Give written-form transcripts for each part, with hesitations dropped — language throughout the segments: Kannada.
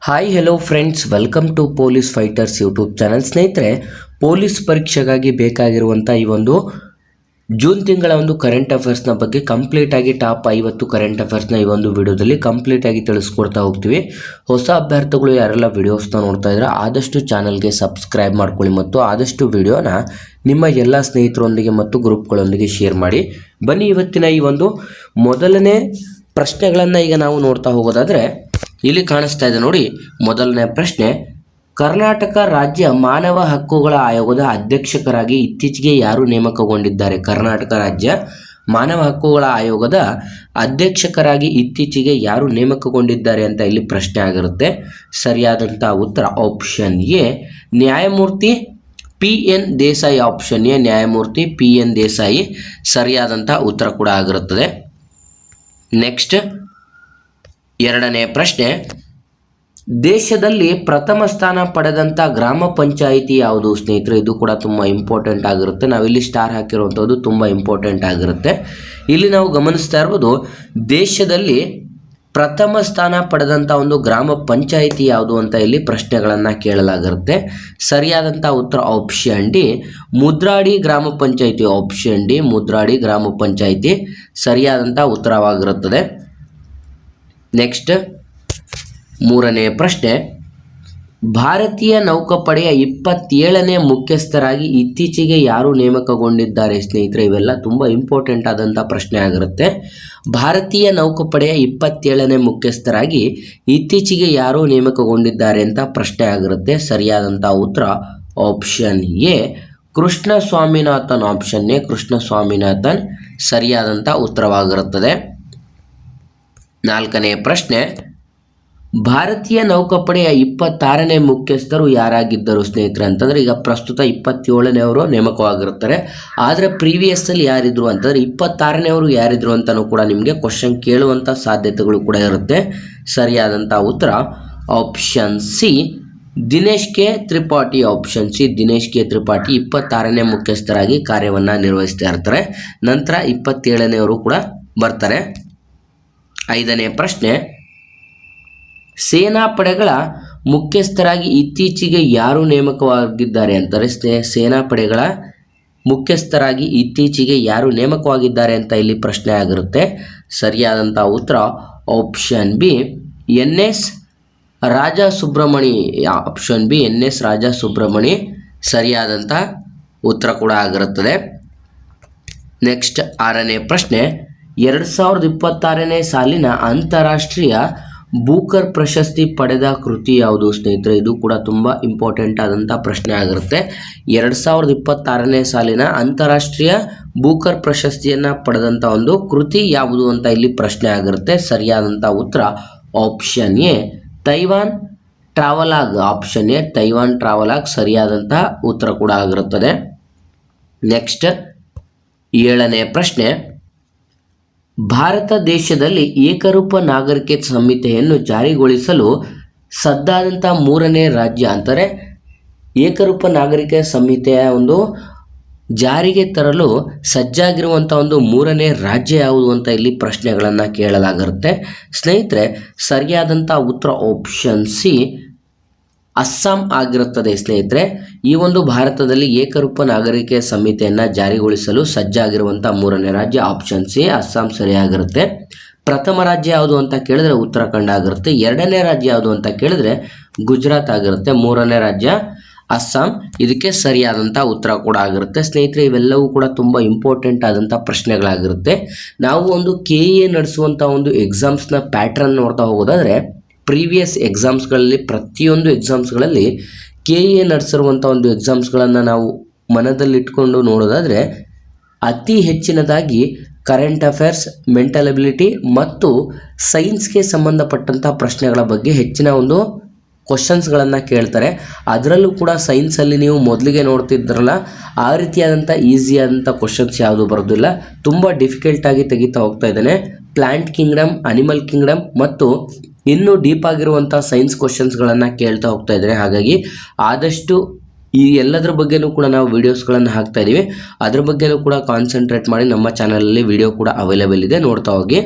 Hi hello friends, welcome to police fighters YouTube channel. ಸ್ನೇಹಿತರೆ, ಪೊಲೀಸ್ ಪರೀಕ್ಷೆಗಾಗಿ ಬೇಕಾಗಿರುವಂಥ ಈ ಒಂದು ಜೂನ್ ತಿಂಗಳ ಒಂದು ಕರೆಂಟ್ ಅಫೇರ್ಸ್ನ ಬಗ್ಗೆ ಕಂಪ್ಲೀಟಾಗಿ ಟಾಪ್ 50 ಕರೆಂಟ್ ಅಫೇರ್ಸ್ನ ಈ ಒಂದು ವಿಡಿಯೋದಲ್ಲಿ ಕಂಪ್ಲೀಟಾಗಿ ತಿಳಿಸ್ಕೊಡ್ತಾ ಹೋಗ್ತೀವಿ. ಹೊಸ ಅಭ್ಯರ್ಥಿಗಳು ಯಾರೆಲ್ಲ ವಿಡಿಯೋಸ್ನ ನೋಡ್ತಾ ಇದ್ರೆ ಆದಷ್ಟು ಚಾನಲ್ಗೆ ಸಬ್ಸ್ಕ್ರೈಬ್ ಮಾಡ್ಕೊಳ್ಳಿ ಮತ್ತು ಆದಷ್ಟು ವಿಡಿಯೋನ ನಿಮ್ಮ ಎಲ್ಲ ಸ್ನೇಹಿತರೊಂದಿಗೆ ಮತ್ತು ಗ್ರೂಪ್ಗಳೊಂದಿಗೆ ಶೇರ್ ಮಾಡಿ. ಬನ್ನಿ, ಇವತ್ತಿನ ಈ ಒಂದು ಮೊದಲನೇ ಪ್ರಶ್ನೆಗಳನ್ನು ಈಗ ನಾವು ನೋಡ್ತಾ ಹೋಗೋದಾದರೆ ಇಲ್ಲಿ ಕಾಣಿಸ್ತಾ ಇದೆ ನೋಡಿ. ಮೊದಲನೇ ಪ್ರಶ್ನೆ, ಕರ್ನಾಟಕ ರಾಜ್ಯ ಮಾನವ ಹಕ್ಕುಗಳ ಆಯೋಗದ ಅಧ್ಯಕ್ಷರಾಗಿ ಇತ್ತೀಚೆಗೆ ಯಾರು ನೇಮಕಗೊಂಡಿದ್ದಾರೆ? ಕರ್ನಾಟಕ ರಾಜ್ಯ ಮಾನವ ಹಕ್ಕುಗಳ ಆಯೋಗದ ಅಧ್ಯಕ್ಷರಾಗಿ ಇತ್ತೀಚೆಗೆ ಯಾರು ನೇಮಕಗೊಂಡಿದ್ದಾರೆ ಅಂತ ಇಲ್ಲಿ ಪ್ರಶ್ನೆ ಆಗಿರುತ್ತೆ. ಸರಿಯಾದಂಥ ಉತ್ತರ ಆಪ್ಷನ್ ಎ, ನ್ಯಾಯಮೂರ್ತಿ PN ದೇಸಾಯಿ. ಆಪ್ಷನ್ ಎ, ನ್ಯಾಯಮೂರ್ತಿ PN ದೇಸಾಯಿ ಸರಿಯಾದಂಥ ಉತ್ತರ ಕೂಡ ಆಗಿರುತ್ತದೆ. ನೆಕ್ಸ್ಟ್, ಎರಡನೇ ಪ್ರಶ್ನೆ, ದೇಶದಲ್ಲಿ ಪ್ರಥಮ ಸ್ಥಾನ ಪಡೆದಂಥ ಗ್ರಾಮ ಪಂಚಾಯಿತಿ ಯಾವುದು? ಸ್ನೇಹಿತರೆ, ಇದು ಕೂಡ ತುಂಬ ಇಂಪಾರ್ಟೆಂಟ್ ಆಗಿರುತ್ತೆ. ನಾವಿಲ್ಲಿ ಸ್ಟಾರ್ ಹಾಕಿರುವಂಥದ್ದು ತುಂಬ ಇಂಪಾರ್ಟೆಂಟ್ ಆಗಿರುತ್ತೆ. ಇಲ್ಲಿ ನಾವು ಗಮನಿಸ್ತಾ ಇರ್ಬೋದು, ದೇಶದಲ್ಲಿ ಪ್ರಥಮ ಸ್ಥಾನ ಪಡೆದಂಥ ಒಂದು ಗ್ರಾಮ ಪಂಚಾಯಿತಿ ಯಾವುದು ಅಂತ ಇಲ್ಲಿ ಪ್ರಶ್ನೆಗಳನ್ನು ಕೇಳಲಾಗಿರುತ್ತೆ. ಸರಿಯಾದಂಥ ಉತ್ತರ ಆಪ್ಷನ್ ಡಿ, ಮುದ್ರಾಡಿ ಗ್ರಾಮ ಪಂಚಾಯಿತಿ. ಆಪ್ಷನ್ ಡಿ, ಮುದ್ರಾಡಿ ಗ್ರಾಮ ಪಂಚಾಯಿತಿ ಸರಿಯಾದಂಥ ಉತ್ತರವಾಗಿರುತ್ತದೆ. ನೆಕ್ಸ್ಟ್, ಮೂರನೇ ಪ್ರಶ್ನೆ, ಭಾರತೀಯ ನೌಕಾಪಡೆಯ 27ನೇ ಮುಖ್ಯಸ್ಥರಾಗಿ ಇತ್ತೀಚೆಗೆ ಯಾರು ನೇಮಕಗೊಂಡಿದ್ದಾರೆ? ಸ್ನೇಹಿತರೆ, ಇವೆಲ್ಲ ತುಂಬ ಇಂಪಾರ್ಟೆಂಟ್ ಆದಂಥ ಪ್ರಶ್ನೆ ಆಗಿರುತ್ತೆ. ಭಾರತೀಯ ನೌಕಾಪಡೆಯ 27ನೇ ಮುಖ್ಯಸ್ಥರಾಗಿ ಇತ್ತೀಚೆಗೆ ಯಾರು ನೇಮಕಗೊಂಡಿದ್ದಾರೆ ಅಂತ ಪ್ರಶ್ನೆ ಆಗಿರುತ್ತೆ. ಸರಿಯಾದಂಥ ಉತ್ತರ option A, Krishna Swaminathan. Option A, Krishna Swaminathan ಸರಿಯಾದಂಥ ಉತ್ತರವಾಗಿರುತ್ತದೆ. ನಾಲ್ಕನೇ ಪ್ರಶ್ನೆ, ಭಾರತೀಯ ನೌಕಾಪಡೆಯ 26ನೇ ಮುಖ್ಯಸ್ಥರು ಯಾರಾಗಿದ್ದರು? ಸ್ನೇಹಿತರೆ, ಅಂತಂದರೆ ಈಗ ಪ್ರಸ್ತುತ 27ನೇವರು ನೇಮಕವಾಗಿರುತ್ತಾರೆ. ಆದರೆ ಪ್ರೀವಿಯಸ್ಸಲ್ಲಿ ಯಾರಿದ್ರು ಅಂತಂದರೆ 26ನೇವರು ಯಾರಿದ್ರು ಅಂತಲೂ ಕೂಡ ನಿಮಗೆ ಕ್ವಶನ್ ಕೇಳುವಂಥ ಸಾಧ್ಯತೆಗಳು ಕೂಡ ಇರುತ್ತೆ. ಸರಿಯಾದಂಥ ಉತ್ತರ option C, Dinesh K Tripathi. Option C, Dinesh K Tripathi 26ನೇ ಮುಖ್ಯಸ್ಥರಾಗಿ ಕಾರ್ಯವನ್ನು ನಿರ್ವಹಿಸ್ತಾ ಇರ್ತಾರೆ. ನಂತರ 27ನೇವರು ಕೂಡ ಬರ್ತಾರೆ. ಐದನೇ ಪ್ರಶ್ನೆ, ಸೇನಾಪಡೆಗಳ ಮುಖ್ಯಸ್ಥರಾಗಿ ಇತ್ತೀಚೆಗೆ ಯಾರು ನೇಮಕವಾಗಿದ್ದಾರೆ ಅಂತಾರೆ? ಸೇನಾಪಡೆಗಳ ಮುಖ್ಯಸ್ಥರಾಗಿ ಇತ್ತೀಚೆಗೆ ಯಾರು ನೇಮಕವಾಗಿದ್ದಾರೆ ಅಂತ ಇಲ್ಲಿ ಪ್ರಶ್ನೆ ಆಗಿರುತ್ತೆ. ಸರಿಯಾದಂಥ ಉತ್ತರ option B, NS Raja Subramani. Option B, NS Raja Subramani ಸರಿಯಾದಂಥ ಉತ್ತರ ಕೂಡ ಆಗಿರುತ್ತದೆ. ನೆಕ್ಸ್ಟ್, ಆರನೇ ಪ್ರಶ್ನೆ, 2026ನೇ ಸಾಲಿನ ಅಂತಾರಾಷ್ಟ್ರೀಯ ಬೂಕರ್ ಪ್ರಶಸ್ತಿ ಪಡೆದ ಕೃತಿ ಯಾವುದು? ಸ್ನೇಹಿತರೆ, ಇದು ಕೂಡ ತುಂಬ ಇಂಪಾರ್ಟೆಂಟ್ ಆದಂಥ ಪ್ರಶ್ನೆ ಆಗಿರುತ್ತೆ. 2026ನೇ ಸಾಲಿನ ಅಂತಾರಾಷ್ಟ್ರೀಯ ಬೂಕರ್ ಪ್ರಶಸ್ತಿಯನ್ನು ಪಡೆದಂಥ ಒಂದು ಕೃತಿ ಯಾವುದು ಅಂತ ಇಲ್ಲಿ ಪ್ರಶ್ನೆ ಆಗಿರುತ್ತೆ. ಸರಿಯಾದಂಥ ಉತ್ತರ option A, Taiwan travelogue. Option A, Taiwan travelogue ಸರಿಯಾದಂಥ ಉತ್ತರ ಕೂಡ ಆಗಿರುತ್ತದೆ. ನೆಕ್ಸ್ಟ್, ಏಳನೇ ಪ್ರಶ್ನೆ, ಭಾರತ ದೇಶದಲ್ಲಿ ಏಕರೂಪ ನಾಗರಿಕತೆ ಸಂಹಿತೆಯನ್ನು ಜಾರಿಗೊಳಿಸಲು ಸದ್ದಾದಂಥ 3ನೇ ರಾಜ್ಯ ಅಂತಾರೆ. ಏಕರೂಪ ನಾಗರಿಕ ಸಂಹಿತೆಯ ಒಂದು ಜಾರಿಗೆ ತರಲು ಸಜ್ಜಾಗಿರುವಂಥ ಒಂದು 3ನೇ ರಾಜ್ಯ ಯಾವುದು ಅಂತ ಇಲ್ಲಿ ಪ್ರಶ್ನೆಗಳನ್ನು ಕೇಳಲಾಗಿರುತ್ತೆ. ಸ್ನೇಹಿತರೆ, ಸರಿಯಾದಂಥ ಉತ್ತರ ಆಪ್ಷನ್ ಸಿ, ಅಸ್ಸಾಂ ಆಗಿರುತ್ತದೆ. ಸ್ನೇಹಿತರೆ, ಈ ಒಂದು ಭಾರತದಲ್ಲಿ ಏಕರೂಪ ನಾಗರಿಕ ಸಂಹಿತೆಯನ್ನು ಜಾರಿಗೊಳಿಸಲು ಸಜ್ಜಾಗಿರುವಂಥ 3ನೇ ರಾಜ್ಯ ಆಪ್ಷನ್ ಸಿ, ಅಸ್ಸಾಂ ಸರಿಯಾಗಿರುತ್ತೆ. ಪ್ರಥಮ ರಾಜ್ಯ ಯಾವುದು ಅಂತ ಕೇಳಿದ್ರೆ ಉತ್ತರಾಖಂಡ ಆಗಿರುತ್ತೆ. ಎರಡನೇ ರಾಜ್ಯ ಯಾವುದು ಅಂತ ಕೇಳಿದ್ರೆ ಗುಜರಾತ್ ಆಗಿರುತ್ತೆ. 3ನೇ ರಾಜ್ಯ ಅಸ್ಸಾಂ. ಇದಕ್ಕೆ ಸರಿಯಾದಂಥ ಉತ್ತರ ಕೂಡ ಆಗಿರುತ್ತೆ. ಸ್ನೇಹಿತರೆ, ಇವೆಲ್ಲವೂ ಕೂಡ ತುಂಬ ಇಂಪಾರ್ಟೆಂಟ್ ಆದಂಥ ಪ್ರಶ್ನೆಗಳಾಗಿರುತ್ತೆ. ನಾವು ಒಂದು KA ನಡೆಸುವಂಥ ಒಂದು ಎಕ್ಸಾಮ್ಸ್ನ ಪ್ಯಾಟ್ರನ್ ನೋಡ್ತಾ ಹೋಗೋದಾದರೆ ಪ್ರೀವಿಯಸ್ ಎಕ್ಸಾಮ್ಸ್ಗಳಲ್ಲಿ ಪ್ರತಿಯೊಂದು ಎಕ್ಸಾಮ್ಸ್ಗಳಲ್ಲಿ KA ನಡೆಸಿರುವಂಥ ಒಂದು ಎಕ್ಸಾಮ್ಸ್ಗಳನ್ನು ನಾವು ಮನದಲ್ಲಿಟ್ಕೊಂಡು ನೋಡೋದಾದರೆ ಅತಿ ಹೆಚ್ಚಿನದಾಗಿ ಕರೆಂಟ್ ಅಫೇರ್ಸ್, ಮೆಂಟಲ್ ಎಬಿಲಿಟಿ ಮತ್ತು ಸೈನ್ಸ್ಗೆ ಸಂಬಂಧಪಟ್ಟಂಥ ಪ್ರಶ್ನೆಗಳ ಬಗ್ಗೆ ಹೆಚ್ಚಿನ ಒಂದು ಕ್ವಶನ್ಸ್ಗಳನ್ನು ಕೇಳ್ತಾರೆ. ಅದರಲ್ಲೂ ಕೂಡ ಸೈನ್ಸಲ್ಲಿ ನೀವು ಮೊದಲಿಗೆ ನೋಡ್ತಿದ್ರಲ್ಲ, ಆ ರೀತಿಯಾದಂಥ ಈಸಿಯಾದಂಥ ಕ್ವಶನ್ಸ್ ಯಾವುದು ಬರೋದಿಲ್ಲ. ತುಂಬ ಡಿಫಿಕಲ್ಟಾಗಿ ತೆಗಿತಾ ಹೋಗ್ತಾ ಇದ್ದಾನೆ. ಪ್ಲ್ಯಾಂಟ್ ಕಿಂಗ್ಡಮ್, ಅನಿಮಲ್ ಕಿಂಗ್ಡಮ್ ಮತ್ತು ಇನ್ನೂ ಡೀಪ್ ಆಗಿರುವಂಥ ಸೈನ್ಸ್ ಕ್ವಶನ್ಸ್ಗಳನ್ನು ಕೇಳ್ತಾ ಹೋಗ್ತಾ ಇದ್ದಾರೆ. ಹಾಗಾಗಿ ಆದಷ್ಟು ಈ ಎಲ್ಲದರ ಬಗ್ಗೆನೂ ಕೂಡ ನಾವು ವೀಡಿಯೋಸ್ಗಳನ್ನು ಹಾಕ್ತಾ ಇದ್ದೀವಿ. ಅದ್ರ ಬಗ್ಗೆನೂ ಕೂಡ ಕಾನ್ಸಂಟ್ರೇಟ್ ಮಾಡಿ ನಮ್ಮ ಚಾನಲಲ್ಲಿ ವಿಡಿಯೋ ಕೂಡ ಅವೈಲೇಬಲ್ ಇದೆ, ನೋಡ್ತಾ ಹೋಗಿ.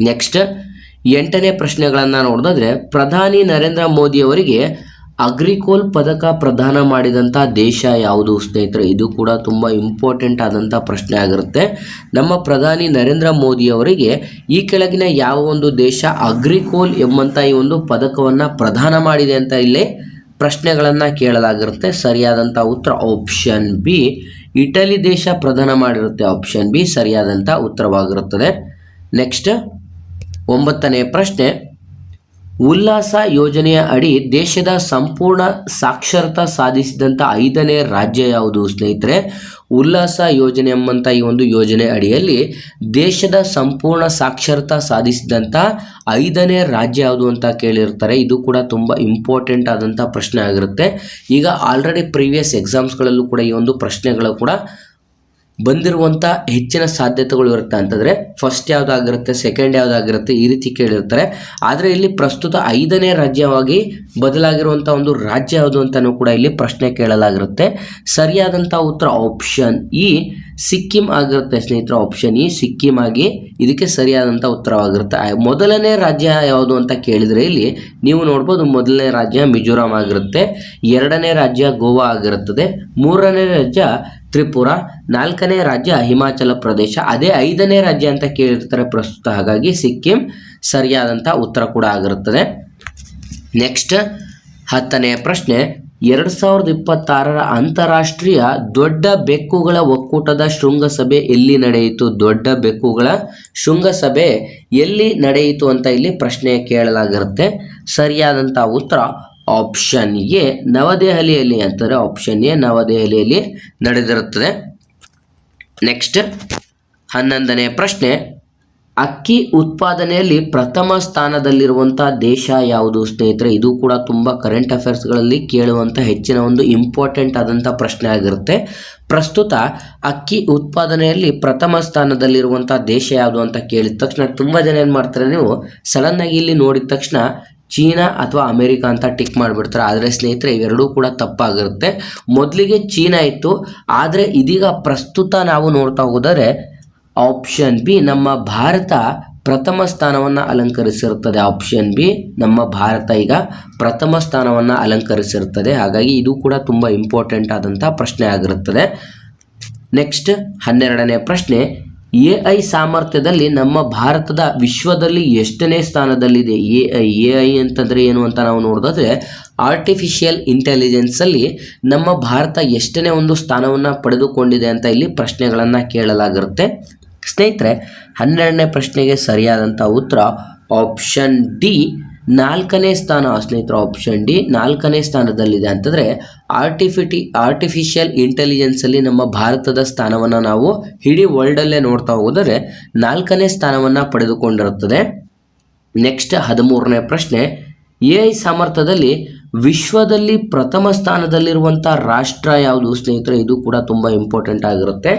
ನೆಕ್ಸ್ಟ್, ಎಂಟನೇ ಪ್ರಶ್ನೆಗಳನ್ನು ನೋಡಿದ್ರೆ ಪ್ರಧಾನಿ ನರೇಂದ್ರ ಮೋದಿ ಅವರಿಗೆ ಅಗ್ರಿಕೋಲ್ ಪದಕ ಪ್ರದಾನ ಮಾಡಿದಂಥ ದೇಶ ಯಾವುದು ಸ್ನೇಹಿತರೆ? ಇದು ಕೂಡ ತುಂಬ ಇಂಪಾರ್ಟೆಂಟ್ ಆದಂಥ ಪ್ರಶ್ನೆ ಆಗಿರುತ್ತೆ. ನಮ್ಮ ಪ್ರಧಾನಿ ನರೇಂದ್ರ ಮೋದಿ ಅವರಿಗೆ ಈ ಕೆಳಗಿನ ಯಾವ ಒಂದು ದೇಶ ಅಗ್ರಿಕೋಲ್ ಎಂಬಂಥ ಈ ಒಂದು ಪದಕವನ್ನು ಪ್ರದಾನ ಮಾಡಿದೆ ಅಂತ ಇಲ್ಲಿ ಪ್ರಶ್ನೆಗಳನ್ನು ಕೇಳಲಾಗಿರುತ್ತೆ. ಸರಿಯಾದಂಥ ಉತ್ತರ ಆಪ್ಷನ್ ಬಿ, ಇಟಲಿ ದೇಶ ಪ್ರದಾನ ಮಾಡಿರುತ್ತೆ. ಆಪ್ಷನ್ ಬಿ ಸರಿಯಾದಂಥ ಉತ್ತರವಾಗಿರುತ್ತದೆ. ನೆಕ್ಸ್ಟ್ 9ನೇ ಪ್ರಶ್ನೆ, ಉಲ್ಲಾಸ ಯೋಜನೆಯ ಅಡಿ ದೇಶದ ಸಂಪೂರ್ಣ ಸಾಕ್ಷರತಾ ಸಾಧಿಸಿದಂಥ 5ನೇ ರಾಜ್ಯ ಯಾವುದು ಸ್ನೇಹಿತರೆ? ಉಲ್ಲಾಸ ಯೋಜನೆ ಎಂಬಂಥ ಈ ಒಂದು ಯೋಜನೆ ಅಡಿಯಲ್ಲಿ ದೇಶದ ಸಂಪೂರ್ಣ ಸಾಕ್ಷರತಾ ಸಾಧಿಸಿದಂಥ 5ನೇ ರಾಜ್ಯ ಯಾವುದು ಅಂತ ಕೇಳಿರ್ತಾರೆ. ಇದು ಕೂಡ ತುಂಬ ಇಂಪಾರ್ಟೆಂಟ್ ಆದಂಥ ಪ್ರಶ್ನೆ ಆಗಿರುತ್ತೆ. ಈಗ ಆಲ್ರೆಡಿ ಪ್ರೀವಿಯಸ್ ಎಕ್ಸಾಮ್ಸ್ಗಳಲ್ಲೂ ಕೂಡ ಈ ಒಂದು ಪ್ರಶ್ನೆಗಳು ಕೂಡ ಬಂದಿರುವಂಥ ಹೆಚ್ಚಿನ ಸಾಧ್ಯತೆಗಳು ಇರುತ್ತೆ. ಅಂತಂದರೆ ಫಸ್ಟ್ ಯಾವುದಾಗಿರುತ್ತೆ, ಸೆಕೆಂಡ್ ಯಾವುದಾಗಿರುತ್ತೆ, ಈ ರೀತಿ ಕೇಳಿರ್ತಾರೆ. ಆದರೆ ಇಲ್ಲಿ ಪ್ರಸ್ತುತ 5ನೇ ರಾಜ್ಯವಾಗಿ ಬದಲಾಗಿರುವಂಥ ಒಂದು ರಾಜ್ಯ ಯಾವುದು ಅಂತಲೂ ಕೂಡ ಇಲ್ಲಿ ಪ್ರಶ್ನೆ ಕೇಳಲಾಗಿರುತ್ತೆ. ಸರಿಯಾದಂಥ ಉತ್ತರ ಆಪ್ಷನ್ ಇ ಸಿಕ್ಕಿಂ ಆಗಿರುತ್ತೆ ಸ್ನೇಹಿತರೆ. ಆಪ್ಷನ್ ಇ ಸಿಕ್ಕಿಂ ಆಗಿ ಇದಕ್ಕೆ ಸರಿಯಾದಂಥ ಉತ್ತರವಾಗಿರುತ್ತೆ. ಮೊದಲನೇ ರಾಜ್ಯ ಯಾವುದು ಅಂತ ಕೇಳಿದರೆ ಇಲ್ಲಿ ನೀವು ನೋಡ್ಬೋದು, ಮೊದಲನೇ ರಾಜ್ಯ ಮಿಜೋರಾಂ ಆಗಿರುತ್ತೆ, 2ನೇ ರಾಜ್ಯ ಗೋವಾ ಆಗಿರುತ್ತದೆ, 3ನೇ ರಾಜ್ಯ ತ್ರಿಪುರ, 4ನೇ ರಾಜ್ಯ ಹಿಮಾಚಲ ಪ್ರದೇಶ, ಅದೇ 5ನೇ ರಾಜ್ಯ ಅಂತ ಕೇಳಿರ್ತಾರೆ ಪ್ರಸ್ತುತ. ಹಾಗಾಗಿ ಸಿಕ್ಕಿಂ ಸರಿಯಾದಂಥ ಉತ್ತರ ಕೂಡ ಆಗಿರುತ್ತದೆ. ನೆಕ್ಸ್ಟ್ 10ನೇ ಪ್ರಶ್ನೆ, 2026ರ ಅಂತಾರಾಷ್ಟ್ರೀಯ ದೊಡ್ಡ ಬೆಕ್ಕುಗಳ ಒಕ್ಕೂಟದ ಶೃಂಗಸಭೆ ಎಲ್ಲಿ ನಡೆಯಿತು? ದೊಡ್ಡ ಬೆಕ್ಕುಗಳ ಶೃಂಗಸಭೆ ಎಲ್ಲಿ ನಡೆಯಿತು ಅಂತ ಇಲ್ಲಿ ಪ್ರಶ್ನೆ ಕೇಳಲಾಗಿರುತ್ತೆ. ಸರಿಯಾದಂಥ ಉತ್ತರ ಆಪ್ಷನ್ ಎ ನವದೆಹಲಿಯಲ್ಲಿ ಅಂತಾರೆ. ಆಪ್ಷನ್ ಎ ನವದೆಹಲಿಯಲ್ಲಿ ನಡೆದಿರುತ್ತದೆ. ನೆಕ್ಸ್ಟ್ 11ನೇ ಪ್ರಶ್ನೆ, ಅಕ್ಕಿ ಉತ್ಪಾದನೆಯಲ್ಲಿ ಪ್ರಥಮ ಸ್ಥಾನದಲ್ಲಿರುವಂಥ ದೇಶ ಯಾವುದು ಸ್ನೇಹಿತರೆ? ಇದು ಕೂಡ ತುಂಬ ಕರೆಂಟ್ ಅಫೇರ್ಸ್ಗಳಲ್ಲಿ ಕೇಳುವಂಥ ಹೆಚ್ಚಿನ ಒಂದು ಇಂಪಾರ್ಟೆಂಟ್ ಆದಂಥ ಪ್ರಶ್ನೆ ಆಗಿರುತ್ತೆ. ಪ್ರಸ್ತುತ ಅಕ್ಕಿ ಉತ್ಪಾದನೆಯಲ್ಲಿ ಪ್ರಥಮ ಸ್ಥಾನದಲ್ಲಿರುವಂಥ ದೇಶ ಯಾವುದು ಅಂತ ಕೇಳಿದ ತಕ್ಷಣ ತುಂಬ ಜನ ಏನು ಮಾಡ್ತಾರೆ, ನೀವು ಸಡನ್ನಾಗಿ ಇಲ್ಲಿ ನೋಡಿದ ತಕ್ಷಣ ಚೀನಾ ಅಥವಾ ಅಮೆರಿಕ ಅಂತ ಟಿಕ್ ಮಾಡಿಬಿಡ್ತಾರೆ. ಆದರೆ ಸ್ನೇಹಿತರೆ ಇವೆರಡೂ ಕೂಡ ತಪ್ಪಾಗಿರುತ್ತೆ. ಮೊದಲಿಗೆ ಚೀನಾ ಇತ್ತು, ಆದರೆ ಇದೀಗ ಪ್ರಸ್ತುತ ನಾವು ನೋಡ್ತಾ ಹೋದರೆ ಆಪ್ಷನ್ ಬಿ ನಮ್ಮ ಭಾರತ ಪ್ರಥಮ ಸ್ಥಾನವನ್ನು ಅಲಂಕರಿಸಿರುತ್ತದೆ. ಆಪ್ಷನ್ ಬಿ ನಮ್ಮ ಭಾರತ ಈಗ ಪ್ರಥಮ ಸ್ಥಾನವನ್ನು ಅಲಂಕರಿಸಿರುತ್ತದೆ. ಹಾಗಾಗಿ ಇದು ಕೂಡ ತುಂಬ ಇಂಪಾರ್ಟೆಂಟ್ ಆದಂಥ ಪ್ರಶ್ನೆ ಆಗಿರುತ್ತದೆ. ನೆಕ್ಸ್ಟ್ 12ನೇ ಪ್ರಶ್ನೆ, AI ಸಾಮರ್ಥ್ಯದಲ್ಲಿ ನಮ್ಮ ಭಾರತದ ವಿಶ್ವದಲ್ಲಿ ಎಷ್ಟನೇ ಸ್ಥಾನದಲ್ಲಿದೆ? AI ಅಂತಂದರೆ ಏನು ಅಂತ ನಾವು ನೋಡಿದ್ರೆ ಆರ್ಟಿಫಿಷಿಯಲ್ ಇಂಟೆಲಿಜೆನ್ಸಲ್ಲಿ ನಮ್ಮ ಭಾರತ ಎಷ್ಟನೇ ಒಂದು ಸ್ಥಾನವನ್ನು ಪಡೆದುಕೊಂಡಿದೆ ಅಂತ ಇಲ್ಲಿ ಪ್ರಶ್ನೆಗಳನ್ನು ಕೇಳಲಾಗಿರುತ್ತೆ. ಸ್ನೇಹಿತರೆ 12ನೇ ಪ್ರಶ್ನೆಗೆ ಸರಿಯಾದಂಥ ಉತ್ತರ ಆಪ್ಷನ್ ಡಿ 4ನೇ ಸ್ಥಾನ ಸ್ನೇಹಿತರೆ. ಆಪ್ಷನ್ ಡಿ 4ನೇ ಸ್ಥಾನದಲ್ಲಿದೆ. ಅಂತಂದರೆ ಆರ್ಟಿಫಿಷಿಯಲ್ ಇಂಟೆಲಿಜೆನ್ಸಲ್ಲಿ ನಮ್ಮ ಭಾರತದ ಸ್ಥಾನವನ್ನು ನಾವು ಇಡೀ ವರ್ಲ್ಡಲ್ಲೇ ನೋಡ್ತಾ ಹೋದರೆ 4ನೇ ಸ್ಥಾನವನ್ನು ಪಡೆದುಕೊಂಡಿರುತ್ತದೆ. ನೆಕ್ಸ್ಟ್ 13ನೇ ಪ್ರಶ್ನೆ, AI ಸಾಮರ್ಥ್ಯದಲ್ಲಿ ವಿಶ್ವದಲ್ಲಿ ಪ್ರಥಮ ಸ್ಥಾನದಲ್ಲಿರುವಂಥ ರಾಷ್ಟ್ರ ಯಾವುದು ಸ್ನೇಹಿತರೆ? ಇದು ಕೂಡ ತುಂಬ ಇಂಪಾರ್ಟೆಂಟ್ ಆಗಿರುತ್ತೆ.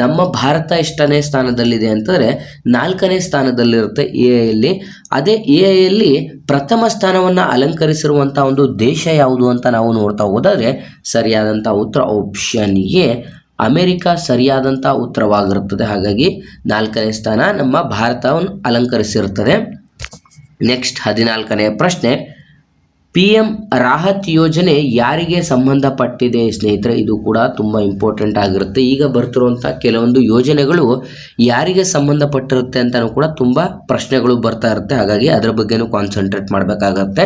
ನಮ್ಮ ಭಾರತ ಎಷ್ಟನೇ ಸ್ಥಾನದಲ್ಲಿದೆ ಅಂತಂದರೆ 4ನೇ ಸ್ಥಾನದಲ್ಲಿರುತ್ತೆ AI. ಅದೇ AI ಪ್ರಥಮ ಸ್ಥಾನವನ್ನು ಅಲಂಕರಿಸಿರುವಂಥ ಒಂದು ದೇಶ ಯಾವುದು ಅಂತ ನಾವು ನೋಡ್ತಾ ಹೋದರೆ ಸರಿಯಾದಂಥ ಉತ್ತರ ಆಪ್ಷನ್ ಎ ಅಮೆರಿಕ ಸರಿಯಾದಂಥ ಉತ್ತರವಾಗಿರುತ್ತದೆ. ಹಾಗಾಗಿ 4ನೇ ಸ್ಥಾನ ನಮ್ಮ ಭಾರತವನ್ನು ಅಲಂಕರಿಸಿರುತ್ತದೆ. ನೆಕ್ಸ್ಟ್ 14ನೇ ಪ್ರಶ್ನೆ, PM ರಾಹತ್ ಯೋಜನೆ ಯಾರಿಗೆ ಸಂಬಂಧಪಟ್ಟಿದೆ ಸ್ನೇಹಿತರೆ? ಇದು ಕೂಡ ತುಂಬ ಇಂಪಾರ್ಟೆಂಟ್ ಆಗಿರುತ್ತೆ. ಈಗ ಬರ್ತಿರುವಂಥ ಕೆಲವೊಂದು ಯೋಜನೆಗಳು ಯಾರಿಗೆ ಸಂಬಂಧಪಟ್ಟಿರುತ್ತೆ ಅಂತಲೂ ಕೂಡ ತುಂಬ ಪ್ರಶ್ನೆಗಳು ಬರ್ತಾ ಇರುತ್ತೆ. ಹಾಗಾಗಿ ಅದರ ಬಗ್ಗೆನೂ ಕಾನ್ಸಂಟ್ರೇಟ್ ಮಾಡಬೇಕಾಗತ್ತೆ.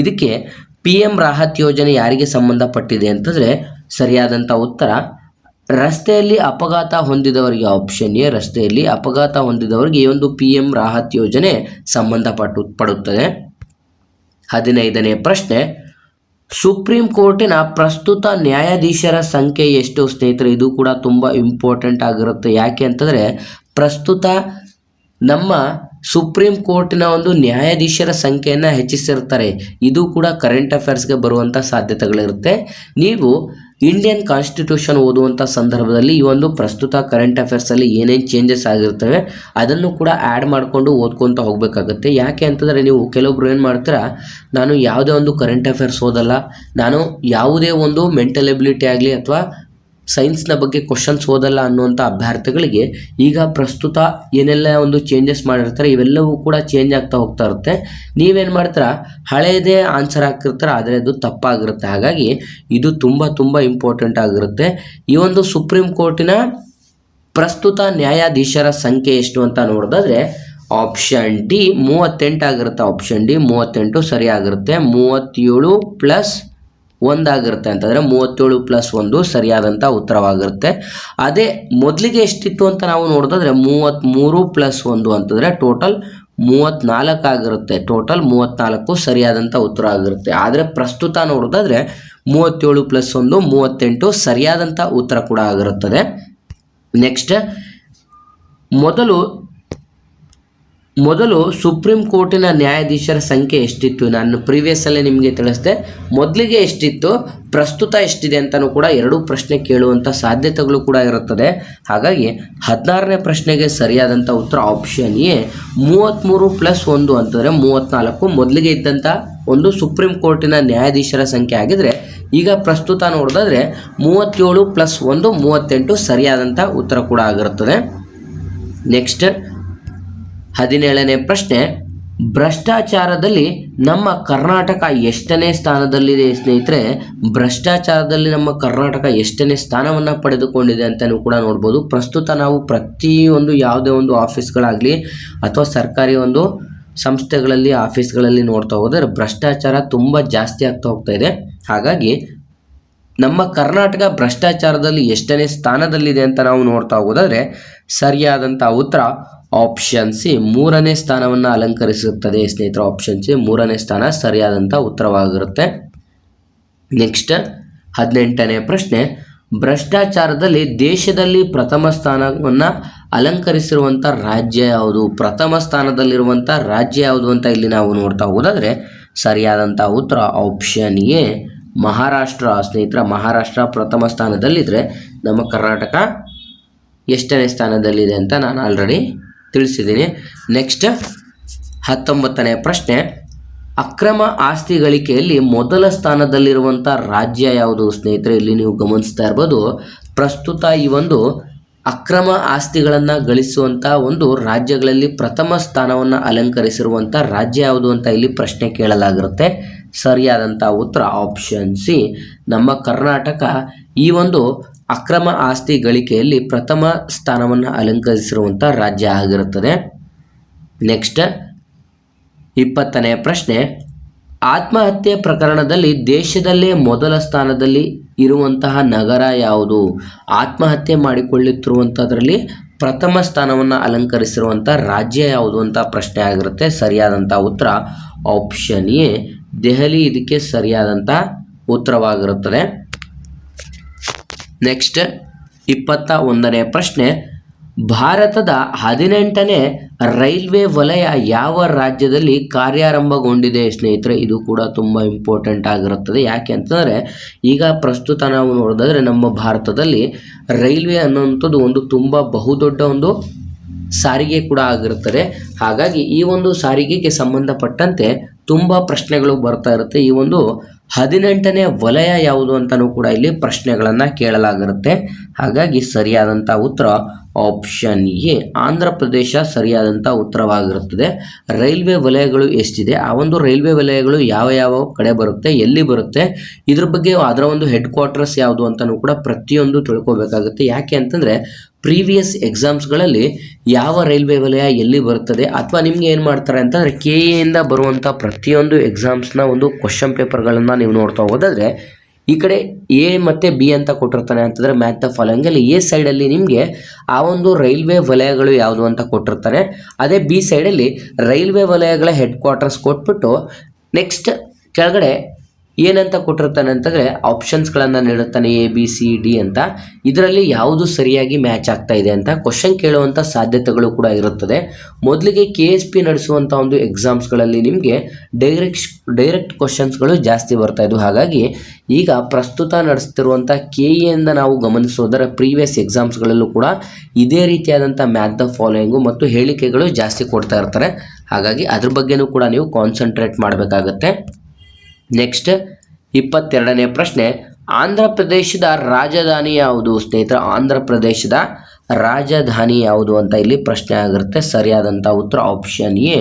ಇದಕ್ಕೆ PM ರಾಹತ್ ಯೋಜನೆ ಯಾರಿಗೆ ಸಂಬಂಧಪಟ್ಟಿದೆ ಅಂತಂದರೆ ಸರಿಯಾದಂಥ ಉತ್ತರ ರಸ್ತೆಯಲ್ಲಿ ಅಪಘಾತ ಹೊಂದಿದವರಿಗೆ. ಆಪ್ಷನ್ ಎ ರಸ್ತೆಯಲ್ಲಿ ಅಪಘಾತ ಹೊಂದಿದವರಿಗೆ ಈ ಒಂದು PM ರಾಹತ್ ಯೋಜನೆ ಪಡುತ್ತದೆ. 15ನೇ ಪ್ರಶ್ನೆ, ಸುಪ್ರೀಂ ಕೋರ್ಟಿನ ಪ್ರಸ್ತುತ ನ್ಯಾಯಾಧೀಶರ ಸಂಖ್ಯೆ ಎಷ್ಟು ಸ್ನೇಹಿತರೆ? ಇದು ಕೂಡ ತುಂಬ ಇಂಪಾರ್ಟೆಂಟ್ ಆಗಿರುತ್ತೆ. ಯಾಕೆ ಅಂತಂದರೆ ಪ್ರಸ್ತುತ ನಮ್ಮ ಸುಪ್ರೀಂ ಕೋರ್ಟಿನ ಒಂದು ನ್ಯಾಯಾಧೀಶರ ಸಂಖ್ಯೆಯನ್ನು ಹೆಚ್ಚಿಸಿರ್ತಾರೆ. ಇದು ಕೂಡ ಕರೆಂಟ್ ಅಫೇರ್ಸ್ಗೆ ಬರುವಂಥ ಸಾಧ್ಯತೆಗಳಿರುತ್ತೆ. ನೀವು ಇಂಡಿಯನ್ ಕಾನ್ಸ್ಟಿಟ್ಯೂಷನ್ ಓದುವಂಥ ಸಂದರ್ಭದಲ್ಲಿ ಈ ಒಂದು ಪ್ರಸ್ತುತ ಕರೆಂಟ್ ಅಫೇರ್ಸಲ್ಲಿ ಏನೇನು ಚೇಂಜಸ್ ಆಗಿರ್ತವೆ ಅದನ್ನು ಕೂಡ ಆ್ಯಡ್ ಮಾಡಿಕೊಂಡು ಓದ್ಕೊತ ಹೋಗಬೇಕಾಗುತ್ತೆ. ಯಾಕೆ ಅಂತಂದರೆ ನೀವು ಕೆಲವೊಬ್ರು ಏನು ಮಾಡ್ತೀರಾ, ನಾನು ಯಾವುದೇ ಒಂದು ಕರೆಂಟ್ ಅಫೇರ್ಸ್ ಓದಲ್ಲ, ನಾನು ಯಾವುದೇ ಒಂದು ಮೆಂಟಲ್ ಎಬಿಲಿಟಿ ಆಗಲಿ ಅಥವಾ ಸೈನ್ಸ್ನ ಬಗ್ಗೆ ಕ್ವಶನ್ಸ್ ಓದಲ್ಲ ಅನ್ನುವಂಥ ಅಭ್ಯರ್ಥಿಗಳಿಗೆ ಈಗ ಪ್ರಸ್ತುತ ಏನೆಲ್ಲ ಒಂದು ಚೇಂಜಸ್ ಮಾಡಿರ್ತಾರೆ ಇವೆಲ್ಲವೂ ಕೂಡ ಚೇಂಜ್ ಆಗ್ತಾ ಹೋಗ್ತಾ ಇರುತ್ತೆ. ನೀವೇನು ಮಾಡ್ತೀರಾ, ಹಳೆಯದೇ ಆನ್ಸರ್ ಹಾಕಿರ್ತಾರೆ, ಆದರೆ ಅದು ತಪ್ಪಾಗಿರುತ್ತೆ. ಹಾಗಾಗಿ ಇದು ತುಂಬ ಇಂಪಾರ್ಟೆಂಟ್ ಆಗಿರುತ್ತೆ. ಈ ಒಂದು ಸುಪ್ರೀಂ ಕೋರ್ಟಿನ ಪ್ರಸ್ತುತ ನ್ಯಾಯಾಧೀಶರ ಸಂಖ್ಯೆ ಎಷ್ಟು ಅಂತ ನೋಡೋದಾದ್ರೆ ಆಪ್ಷನ್ ಡಿ 38 ಆಗಿರುತ್ತೆ. Option D 38 ಸರಿಯಾಗಿರುತ್ತೆ. 37 + 1 ಆಗಿರುತ್ತೆ ಅಂತಂದರೆ 37 + 1 ಸರಿಯಾದಂಥ ಉತ್ತರವಾಗಿರುತ್ತೆ. ಅದೇ ಮೊದಲಿಗೆ ಎಷ್ಟಿತ್ತು ಅಂತ ನಾವು ನೋಡೋದಾದ್ರೆ 33 + 1 ಅಂತಂದರೆ ಟೋಟಲ್ 34 ಆಗಿರುತ್ತೆ. ಟೋಟಲ್ 34 ಸರಿಯಾದಂಥ ಉತ್ತರ ಆಗಿರುತ್ತೆ. ಆದರೆ ಪ್ರಸ್ತುತ ನೋಡೋದಾದ್ರೆ 37 + 1 38 ಸರಿಯಾದಂಥ ಉತ್ತರ ಕೂಡ ಆಗಿರುತ್ತದೆ. ನೆಕ್ಸ್ಟ್, ಮೊದಲು ಸುಪ್ರೀಂ ಕೋರ್ಟಿನ ನ್ಯಾಯಾಧೀಶರ ಸಂಖ್ಯೆ ಎಷ್ಟಿತ್ತು, ನಾನು ಪ್ರೀವಿಯಸ್ಸಲ್ಲೇ ನಿಮಗೆ ತಿಳಿಸಿದೆ. ಮೊದಲಿಗೆ ಎಷ್ಟಿತ್ತು, ಪ್ರಸ್ತುತ ಎಷ್ಟಿದೆ ಅಂತಲೂ ಕೂಡ 2 ಪ್ರಶ್ನೆ ಕೇಳುವಂಥ ಸಾಧ್ಯತೆಗಳು ಕೂಡ ಇರುತ್ತದೆ. ಹಾಗಾಗಿ 16ನೇ ಪ್ರಶ್ನೆಗೆ ಸರಿಯಾದಂಥ ಉತ್ತರ ಆಪ್ಷನ್ ಎ 33 + 1 ಅಂತಂದರೆ 34 ಮೊದಲಿಗೆ ಇದ್ದಂಥ ಒಂದು ಸುಪ್ರೀಂ ಕೋರ್ಟಿನ ನ್ಯಾಯಾಧೀಶರ ಸಂಖ್ಯೆ ಆಗಿದ್ರೆ, ಈಗ ಪ್ರಸ್ತುತ ನೋಡೋದಾದ್ರೆ 37 + 1 38 ಸರಿಯಾದಂಥ ಉತ್ತರ ಕೂಡ ಆಗಿರುತ್ತದೆ. ನೆಕ್ಸ್ಟ್ 17ನೇ ಪ್ರಶ್ನೆ, ಭ್ರಷ್ಟಾಚಾರದಲ್ಲಿ ನಮ್ಮ ಕರ್ನಾಟಕ ಎಷ್ಟನೇ ಸ್ಥಾನದಲ್ಲಿದೆ ಸ್ನೇಹಿತರೆ? ಭ್ರಷ್ಟಾಚಾರದಲ್ಲಿ ನಮ್ಮ ಕರ್ನಾಟಕ ಎಷ್ಟನೇ ಸ್ಥಾನವನ್ನು ಪಡೆದುಕೊಂಡಿದೆ ಅಂತಲೂ ಕೂಡ ನೋಡ್ಬೋದು. ಪ್ರಸ್ತುತ ನಾವು ಪ್ರತಿಯೊಂದು ಯಾವುದೇ ಒಂದು ಆಫೀಸ್ಗಳಾಗಲಿ ಅಥವಾ ಸರ್ಕಾರಿ ಒಂದು ಸಂಸ್ಥೆಗಳಲ್ಲಿ ಆಫೀಸ್ಗಳಲ್ಲಿ ನೋಡ್ತಾ ಹೋದರೆ ಭ್ರಷ್ಟಾಚಾರ ತುಂಬ ಜಾಸ್ತಿ ಆಗ್ತಾ ಹೋಗ್ತಾ ಇದೆ. ಹಾಗಾಗಿ ನಮ್ಮ ಕರ್ನಾಟಕ ಭ್ರಷ್ಟಾಚಾರದಲ್ಲಿ ಎಷ್ಟನೇ ಸ್ಥಾನದಲ್ಲಿದೆ ಅಂತ ನಾವು ನೋಡ್ತಾ ಹೋಗೋದಾದ್ರೆ ಸರಿಯಾದಂಥ ಉತ್ತರ ಆಪ್ಷನ್ ಸಿ 3ನೇ ಸ್ಥಾನವನ್ನು ಅಲಂಕರಿಸುತ್ತದೆ ಸ್ನೇಹಿತರೆ. ಆಪ್ಷನ್ ಸಿ 3ನೇ ಸ್ಥಾನ ಸರಿಯಾದಂಥ ಉತ್ತರವಾಗಿರುತ್ತೆ. ನೆಕ್ಸ್ಟ್ 18ನೇ ಪ್ರಶ್ನೆ, ಭ್ರಷ್ಟಾಚಾರದಲ್ಲಿ ದೇಶದಲ್ಲಿ ಪ್ರಥಮ ಸ್ಥಾನವನ್ನು ಅಲಂಕರಿಸಿರುವಂಥ ರಾಜ್ಯ ಯಾವುದು? ಪ್ರಥಮ ಸ್ಥಾನದಲ್ಲಿರುವಂಥ ರಾಜ್ಯ ಯಾವುದು ಅಂತ ಇಲ್ಲಿ ನಾವು ನೋಡ್ತಾ ಹೋಗೋದಾದ್ರೆ ಸರಿಯಾದಂಥ ಉತ್ತರ ಆಪ್ಷನ್ ಎ ಮಹಾರಾಷ್ಟ್ರ ಸ್ನೇಹಿತರ. ಮಹಾರಾಷ್ಟ್ರ ಪ್ರಥಮ ಸ್ಥಾನದಲ್ಲಿದ್ದರೆ ನಮ್ಮ ಕರ್ನಾಟಕ ಎಷ್ಟನೇ ಸ್ಥಾನದಲ್ಲಿದೆ ಅಂತ ನಾನು ಆಲ್ರೆಡಿ ತಿಳಿಸಿದ್ದೀನಿ. ನೆಕ್ಸ್ಟ್ 19ನೇ ಪ್ರಶ್ನೆ, ಅಕ್ರಮ ಆಸ್ತಿ ಗಳಿಕೆಯಲ್ಲಿ ಮೊದಲ ಸ್ಥಾನದಲ್ಲಿರುವಂಥ ರಾಜ್ಯ ಯಾವುದು ಸ್ನೇಹಿತರೆ? ಇಲ್ಲಿ ನೀವು ಗಮನಿಸ್ತಾ ಇರ್ಬೋದು, ಪ್ರಸ್ತುತ ಈ ಒಂದು ಅಕ್ರಮ ಆಸ್ತಿಗಳನ್ನು ಗಳಿಸುವಂಥ ಒಂದು ರಾಜ್ಯಗಳಲ್ಲಿ ಪ್ರಥಮ ಸ್ಥಾನವನ್ನು ಅಲಂಕರಿಸಿರುವಂಥ ರಾಜ್ಯ ಯಾವುದು ಅಂತ ಇಲ್ಲಿ ಪ್ರಶ್ನೆ ಕೇಳಲಾಗಿರುತ್ತೆ. ಸರಿಯಾದಂಥ ಉತ್ತರ ಆಪ್ಷನ್ ಸಿ ನಮ್ಮ ಕರ್ನಾಟಕ ಈ ಒಂದು ಅಕ್ರಮ ಆಸ್ತಿ ಗಳಿಕೆಯಲ್ಲಿ ಪ್ರಥಮ ಸ್ಥಾನವನ್ನು ಅಲಂಕರಿಸಿರುವಂಥ ರಾಜ್ಯ ಆಗಿರುತ್ತದೆ. ನೆಕ್ಸ್ಟ್ 20ನೇ ಪ್ರಶ್ನೆ, ಆತ್ಮಹತ್ಯೆ ಪ್ರಕರಣದಲ್ಲಿ ದೇಶದಲ್ಲೇ ಮೊದಲ ಸ್ಥಾನದಲ್ಲಿ ಇರುವಂತಹ ನಗರ ಯಾವುದು? ಆತ್ಮಹತ್ಯೆ ಮಾಡಿಕೊಳ್ಳುತ್ತಿರುವಂಥದ್ರಲ್ಲಿ ಪ್ರಥಮ ಸ್ಥಾನವನ್ನು ಅಲಂಕರಿಸಿರುವಂಥ ರಾಜ್ಯ ಯಾವುದು ಅಂತ ಪ್ರಶ್ನೆ ಆಗಿರುತ್ತೆ. ಸರಿಯಾದಂಥ ಉತ್ತರ ಆಪ್ಷನ್ ಎ ದೆಹಲಿ ಇದಕ್ಕೆ ಸರಿಯಾದಂಥ ಉತ್ತರವಾಗಿರುತ್ತದೆ. ನೆಕ್ಸ್ಟ್ 21ನೇ ಪ್ರಶ್ನೆ, ಭಾರತದ 18ನೇ ರೈಲ್ವೆ ವಲಯ ಯಾವ ರಾಜ್ಯದಲ್ಲಿ ಕಾರ್ಯಾರಂಭಗೊಂಡಿದೆ ಸ್ನೇಹಿತರೆ? ಇದು ಕೂಡ ತುಂಬ ಇಂಪಾರ್ಟೆಂಟ್ ಆಗಿರುತ್ತದೆ. ಯಾಕೆ ಅಂತಂದರೆ ಈಗ ಪ್ರಸ್ತುತ ನಾವು ನೋಡೋದಾದರೆ ನಮ್ಮ ಭಾರತದಲ್ಲಿ ರೈಲ್ವೆ ಅನ್ನೋಂಥದ್ದು ಒಂದು ತುಂಬ ಬಹುದೊಡ್ಡ ಒಂದು ಸಾರಿಗೆ ಕೂಡ ಆಗಿರುತ್ತದೆ. ಹಾಗಾಗಿ ಈ ಒಂದು ಸಾರಿಗೆಗೆ ಸಂಬಂಧಪಟ್ಟಂತೆ ತುಂಬ ಪ್ರಶ್ನೆಗಳು ಬರ್ತಾ ಇರುತ್ತೆ. ಈ ಒಂದು 18ನೇ ವಲಯ ಯಾವುದು ಅಂತಲೂ ಕೂಡ ಇಲ್ಲಿ ಪ್ರಶ್ನೆಗಳನ್ನು ಕೇಳಲಾಗಿರುತ್ತೆ. ಹಾಗಾಗಿ ಸರಿಯಾದಂಥ ಉತ್ತರ ಆಪ್ಷನ್ ಎ ಆಂಧ್ರ ಪ್ರದೇಶ ಸರಿಯಾದಂಥ ಉತ್ತರವಾಗಿರುತ್ತದೆ. ರೈಲ್ವೆ ವಲಯಗಳು ಎಷ್ಟಿದೆ, ಆ ಒಂದು ರೈಲ್ವೆ ವಲಯಗಳು ಯಾವ ಯಾವ ಕಡೆ ಬರುತ್ತೆ, ಎಲ್ಲಿ ಬರುತ್ತೆ, ಇದ್ರ ಬಗ್ಗೆ ಅದರ ಒಂದು ಹೆಡ್ ಕ್ವಾರ್ಟರ್ಸ್ ಯಾವುದು ಅಂತಲೂ ಕೂಡ ಪ್ರತಿಯೊಂದು ತಿಳ್ಕೊಬೇಕಾಗುತ್ತೆ. ಯಾಕೆ ಅಂತಂದರೆ ಪ್ರೀವಿಯಸ್ ಎಕ್ಸಾಮ್ಸ್ಗಳಲ್ಲಿ ಯಾವ ರೈಲ್ವೆ ವಲಯ ಎಲ್ಲಿ ಬರ್ತದೆ, ಅಥವಾ ನಿಮ್ಗೆ ಏನು ಮಾಡ್ತಾರೆ ಅಂತಂದರೆ KA ಬರುವಂಥ ಪ್ರತಿಯೊಂದು ಎಕ್ಸಾಮ್ಸ್ನ ಒಂದು ಕ್ವಶನ್ ಪೇಪರ್ಗಳನ್ನು ನೀವು ನೋಡ್ತಾ ಹೋದಾದರೆ ಈ ಕಡೆ A ಮತ್ತು B ಅಂತ ಕೊಟ್ಟಿರ್ತಾನೆ ಅಂತಂದರೆ ಮ್ಯಾಥ್ ದ ಫಾಲೋಯಿಂಗಲ್ಲಿ A ಸೈಡಲ್ಲಿ ನಿಮಗೆ ಆ ಒಂದು ರೈಲ್ವೆ ವಲಯಗಳು ಯಾವುದು ಅಂತ ಕೊಟ್ಟಿರ್ತಾರೆ. ಅದೇ B ಸೈಡಲ್ಲಿ ರೈಲ್ವೆ ವಲಯಗಳ ಹೆಡ್ ಕ್ವಾರ್ಟರ್ಸ್ ಕೊಟ್ಬಿಟ್ಟು ನೆಕ್ಸ್ಟ್ ಕೆಳಗಡೆ ಏನಂತ ಕೊಟ್ಟಿರ್ತಾನೆ ಅಂತಂದರೆ ಆಪ್ಷನ್ಸ್ಗಳನ್ನು ನೀಡುತ್ತಾನೆ ABCD ಅಂತ. ಇದರಲ್ಲಿ ಯಾವುದು ಸರಿಯಾಗಿ ಮ್ಯಾಚ್ ಆಗ್ತಾ ಇದೆ ಅಂತ ಕ್ವಶನ್ ಕೇಳುವಂಥ ಸಾಧ್ಯತೆಗಳು ಕೂಡ ಇರುತ್ತದೆ. ಮೊದಲಿಗೆ KSP ನಡೆಸುವಂಥ ಒಂದು ಎಕ್ಸಾಮ್ಸ್ಗಳಲ್ಲಿ ನಿಮಗೆ ಡೈರೆಕ್ಟ್ ಕ್ವಶನ್ಸ್ಗಳು ಜಾಸ್ತಿ ಬರ್ತಾಯಿದ್ವು. ಹಾಗಾಗಿ ಈಗ ಪ್ರಸ್ತುತ ನಡೆಸ್ತಿರುವಂಥ KA ನಾವು ಗಮನಿಸೋದರ ಪ್ರೀವಿಯಸ್ ಎಕ್ಸಾಮ್ಸ್ಗಳಲ್ಲೂ ಕೂಡ ಇದೇ ರೀತಿಯಾದಂಥ ಮ್ಯಾಥ್ ದ ಫಾಲೋಯಿಂಗು ಮತ್ತು ಹೇಳಿಕೆಗಳು ಜಾಸ್ತಿ ಕೊಡ್ತಾ ಇರ್ತಾರೆ. ಹಾಗಾಗಿ ಅದ್ರ ಬಗ್ಗೆನೂ ಕೂಡ ನೀವು ಕಾನ್ಸಂಟ್ರೇಟ್ ಮಾಡಬೇಕಾಗತ್ತೆ. ನೆಕ್ಸ್ಟ್ 22ನೇ ಪ್ರಶ್ನೆ, ಆಂಧ್ರ ಪ್ರದೇಶದ ರಾಜಧಾನಿ ಯಾವುದು ಸ್ನೇಹಿತರೆ? ಆಂಧ್ರ ಪ್ರದೇಶದ ರಾಜಧಾನಿ ಯಾವುದು ಅಂತ ಇಲ್ಲಿ ಪ್ರಶ್ನೆ ಆಗಿರುತ್ತೆ. ಸರಿಯಾದಂಥ ಉತ್ತರ ಆಪ್ಷನ್ ಎ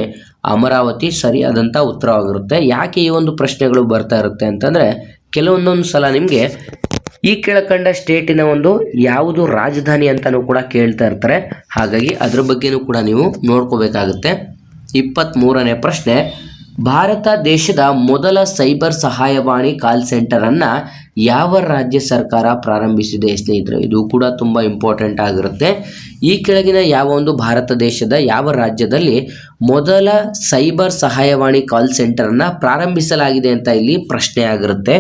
ಅಮರಾವತಿ ಸರಿಯಾದಂಥ ಉತ್ತರವಾಗಿರುತ್ತೆ. ಯಾಕೆ ಈ ಒಂದು ಪ್ರಶ್ನೆಗಳು ಬರ್ತಾ ಇರುತ್ತೆ ಅಂತಂದರೆ, ಕೆಲವೊಂದೊಂದು ಸಲ ನಿಮಗೆ ಈ ಕೆಳಕಂಡ ಸ್ಟೇಟಿನ ಒಂದು ಯಾವುದು ರಾಜಧಾನಿ ಅಂತಲೂ ಕೂಡ ಕೇಳ್ತಾ ಇರ್ತಾರೆ. ಹಾಗಾಗಿ ಅದ್ರ ಬಗ್ಗೆನೂ ಕೂಡ ನೀವು ನೋಡ್ಕೋಬೇಕಾಗುತ್ತೆ. 23ನೇ ಪ್ರಶ್ನೆ, ಭಾರತ ದೇಶದ ಮೊದಲ ಸೈಬರ್ ಸಹಾಯವಾಣಿ ಕಾಲ್ ಸೆಂಟರನ್ನು ಯಾವ ರಾಜ್ಯ ಸರ್ಕಾರ ಪ್ರಾರಂಭಿಸಿದೆ ಸ್ನೇಹಿತರೆ? ಇದು ಕೂಡ ತುಂಬ ಇಂಪಾರ್ಟೆಂಟ್ ಆಗಿರುತ್ತೆ. ಈ ಕೆಳಗಿನ ಯಾವ ಒಂದು ಭಾರತ ದೇಶದ ಯಾವ ರಾಜ್ಯದಲ್ಲಿ ಮೊದಲ ಸೈಬರ್ ಸಹಾಯವಾಣಿ ಕಾಲ್ ಸೆಂಟರನ್ನು ಪ್ರಾರಂಭಿಸಲಾಗಿದೆ ಅಂತ ಇಲ್ಲಿ ಪ್ರಶ್ನೆ ಆಗಿರುತ್ತೆ.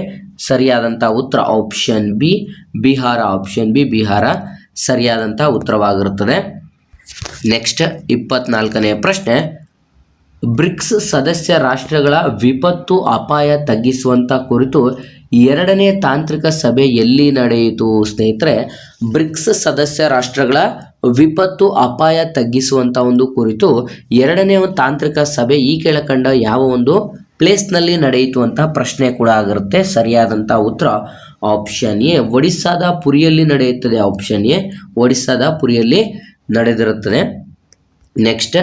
ಸರಿಯಾದಂಥ ಉತ್ತರ option B Bihar. Option B Bihar ಸರಿಯಾದಂಥ ಉತ್ತರವಾಗಿರುತ್ತದೆ. ನೆಕ್ಸ್ಟ್ 24ನೇ ಪ್ರಶ್ನೆ, ಬ್ರಿಕ್ಸ್ ಸದಸ್ಯ ರಾಷ್ಟ್ರಗಳ ವಿಪತ್ತು ಅಪಾಯ ತಗ್ಗಿಸುವಂಥ ಕುರಿತು 2ನೇ ತಾಂತ್ರಿಕ ಸಭೆ ಎಲ್ಲಿ ನಡೆಯಿತು ಸ್ನೇಹಿತರೆ? ಬ್ರಿಕ್ಸ್ ಸದಸ್ಯ ರಾಷ್ಟ್ರಗಳ ವಿಪತ್ತು ಅಪಾಯ ತಗ್ಗಿಸುವಂಥ ಒಂದು ಕುರಿತು 2ನೇ ತಾಂತ್ರಿಕ ಸಭೆ ಈ ಕೆಳಕಂಡ ಯಾವ ಒಂದು ಪ್ಲೇಸ್ನಲ್ಲಿ ನಡೆಯಿತು ಅಂತ ಪ್ರಶ್ನೆ ಕೂಡ ಆಗಿರುತ್ತೆ. ಸರಿಯಾದಂಥ ಉತ್ತರ ಆಪ್ಷನ್ ಎ ಒಡಿಸ್ಸಾದ ಪುರಿಯಲ್ಲಿ ನಡೆಯುತ್ತದೆ. ಆಪ್ಷನ್ ಎ ಒಡಿಸ್ಸಾದ ಪುರಿಯಲ್ಲಿ ನಡೆದಿರುತ್ತದೆ. ನೆಕ್ಸ್ಟ್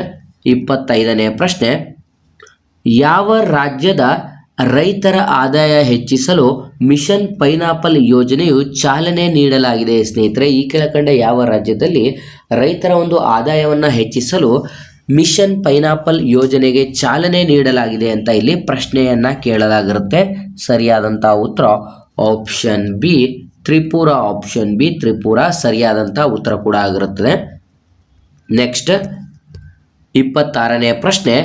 25ನೇ ಪ್ರಶ್ನೆ, ಯಾವ ರಾಜ್ಯದ ರೈತರ ಆದಾಯ ಹೆಚ್ಚಿಸಲು ಮಿಷನ್ ಪೈನಾಪಲ್ ಯೋಜನೆಯು ಚಾಲನೆ ನೀಡಲಾಗಿದೆ ಸ್ನೇಹಿತರೆ? ಈ ಕೆಳಕಂಡ ಯಾವ ರಾಜ್ಯದಲ್ಲಿ ರೈತರ ಒಂದು ಆದಾಯವನ್ನು ಹೆಚ್ಚಿಸಲು ಮಿಷನ್ ಪೈನಾಪಲ್ ಯೋಜನೆಗೆ ಚಾಲನೆ ನೀಡಲಾಗಿದೆ ಅಂತ ಇಲ್ಲಿ ಪ್ರಶ್ನೆಯನ್ನು ಕೇಳಲಾಗಿರುತ್ತೆ. ಸರಿಯಾದಂಥ ಉತ್ತರ option B Tripura. Option B Tripura ಸರಿಯಾದಂಥ ಉತ್ತರ ಕೂಡ ಆಗಿರುತ್ತದೆ. ನೆಕ್ಸ್ಟ್ 26ನೇ ಪ್ರಶ್ನೆ,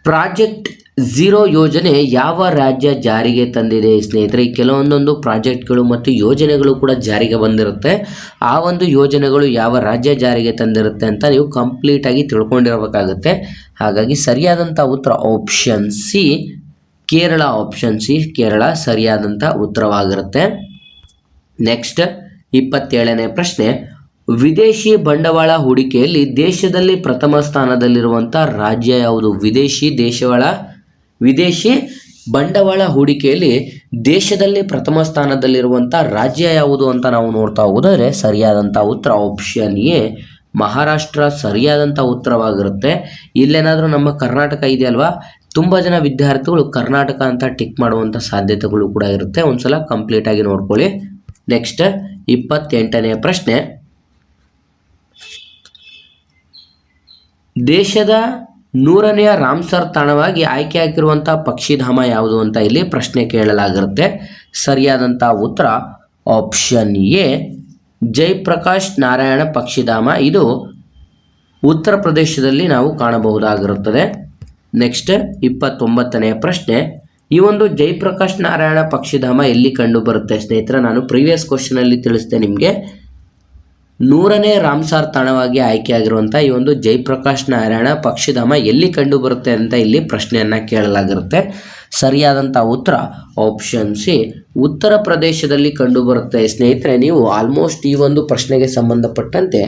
ಪ್ರಾಜೆಕ್ಟ್ 0 ಯೋಜನೆ ಯಾವ ರಾಜ್ಯ ಜಾರಿಗೆ ತಂದಿದೆ ಸ್ನೇಹಿತರೆ? ಕೆಲವೊಂದೊಂದು ಪ್ರಾಜೆಕ್ಟ್ಗಳು ಮತ್ತು ಯೋಜನೆಗಳು ಕೂಡ ಜಾರಿಗೆ ಬಂದಿರುತ್ತೆ. ಆ ಒಂದು ಯೋಜನೆಗಳು ಯಾವ ರಾಜ್ಯ ಜಾರಿಗೆ ತಂದಿರುತ್ತೆ ಅಂತ ನೀವು ಕಂಪ್ಲೀಟಾಗಿ ತಿಳ್ಕೊಂಡಿರಬೇಕಾಗುತ್ತೆ. ಹಾಗಾಗಿ ಸರಿಯಾದಂಥ ಉತ್ತರ option C Kerala. Option C Kerala ಸರಿಯಾದಂಥ ಉತ್ತರವಾಗಿರುತ್ತೆ. ನೆಕ್ಸ್ಟ್ 27ನೇ ಪ್ರಶ್ನೆ, ವಿದೇಶಿ ಬಂಡವಾಳ ಹೂಡಿಕೆಯಲ್ಲಿ ದೇಶದಲ್ಲಿ ಪ್ರಥಮ ಸ್ಥಾನದಲ್ಲಿರುವಂಥ ರಾಜ್ಯ ಯಾವುದು? ವಿದೇಶಿ ಬಂಡವಾಳ ಹೂಡಿಕೆಯಲ್ಲಿ ದೇಶದಲ್ಲಿ ಪ್ರಥಮ ಸ್ಥಾನದಲ್ಲಿರುವಂಥ ರಾಜ್ಯ ಯಾವುದು ಅಂತ ನಾವು ನೋಡ್ತಾ ಹೋಗೋದಾದ್ರೆ ಸರಿಯಾದಂಥ ಉತ್ತರ ಆಪ್ಷನ್ ಎ ಮಹಾರಾಷ್ಟ್ರ ಸರಿಯಾದಂಥ ಉತ್ತರವಾಗಿರುತ್ತೆ. ಇಲ್ಲೇನಾದರೂ ನಮ್ಮ ಕರ್ನಾಟಕ ಇದೆಯಲ್ವಾ, ತುಂಬ ಜನ ವಿದ್ಯಾರ್ಥಿಗಳು ಕರ್ನಾಟಕ ಅಂತ ಟಿಕ್ ಮಾಡುವಂಥ ಸಾಧ್ಯತೆಗಳು ಕೂಡ ಇರುತ್ತೆ. ಒಂದ್ಸಲ ಕಂಪ್ಲೀಟಾಗಿ ನೋಡ್ಕೊಳ್ಳಿ. ನೆಕ್ಸ್ಟ್ 28ನೇ ಪ್ರಶ್ನೆ, ದೇಶದ 100ನೇ ರಾಮ್ಸರ್ ತಾಣವಾಗಿ ಆಯ್ಕೆಯಾಗಿರುವಂಥ ಪಕ್ಷಿಧಾಮ ಯಾವುದು ಅಂತ ಇಲ್ಲಿ ಪ್ರಶ್ನೆ ಕೇಳಲಾಗಿರುತ್ತೆ. ಸರಿಯಾದಂಥ ಉತ್ತರ ಆಪ್ಷನ್ ಎ ಜಯಪ್ರಕಾಶ್ ನಾರಾಯಣ ಪಕ್ಷಿಧಾಮ. ಇದು ಉತ್ತರ ಪ್ರದೇಶದಲ್ಲಿ ನಾವು ಕಾಣಬಹುದಾಗಿರುತ್ತದೆ. ನೆಕ್ಸ್ಟ್ 29ನೇ ಪ್ರಶ್ನೆ, ಈ ಒಂದು ಜಯಪ್ರಕಾಶ್ ನಾರಾಯಣ ಪಕ್ಷಿಧಾಮ ಎಲ್ಲಿ ಕಂಡು ಬರುತ್ತೆ ಸ್ನೇಹಿತರೆ? ನಾನು ಪ್ರೀವಿಯಸ್ ಕ್ವಶನಲ್ಲಿ ತಿಳಿಸಿದೆ ನಿಮಗೆ. 100ನೇ ರಾಮ್ಸಾರ್ ತಾಣವಾಗಿ ಆಯ್ಕೆಯಾಗಿರುವಂಥ ಈ ಒಂದು ಜಯಪ್ರಕಾಶ್ ನಾರಾಯಣ ಪಕ್ಷಿಧಾಮ ಎಲ್ಲಿ ಕಂಡು ಬರುತ್ತೆ ಅಂತ ಇಲ್ಲಿ ಪ್ರಶ್ನೆಯನ್ನು ಕೇಳಲಾಗಿರುತ್ತೆ. ಸರಿಯಾದಂಥ ಉತ್ತರ ಆಪ್ಷನ್ ಸಿ ಉತ್ತರ ಪ್ರದೇಶದಲ್ಲಿ ಕಂಡು ಬರುತ್ತೆ ಸ್ನೇಹಿತರೆ. ನೀವು ಆಲ್ಮೋಸ್ಟ್ ಈ ಒಂದು ಪ್ರಶ್ನೆಗೆ ಸಂಬಂಧಪಟ್ಟಂತೆ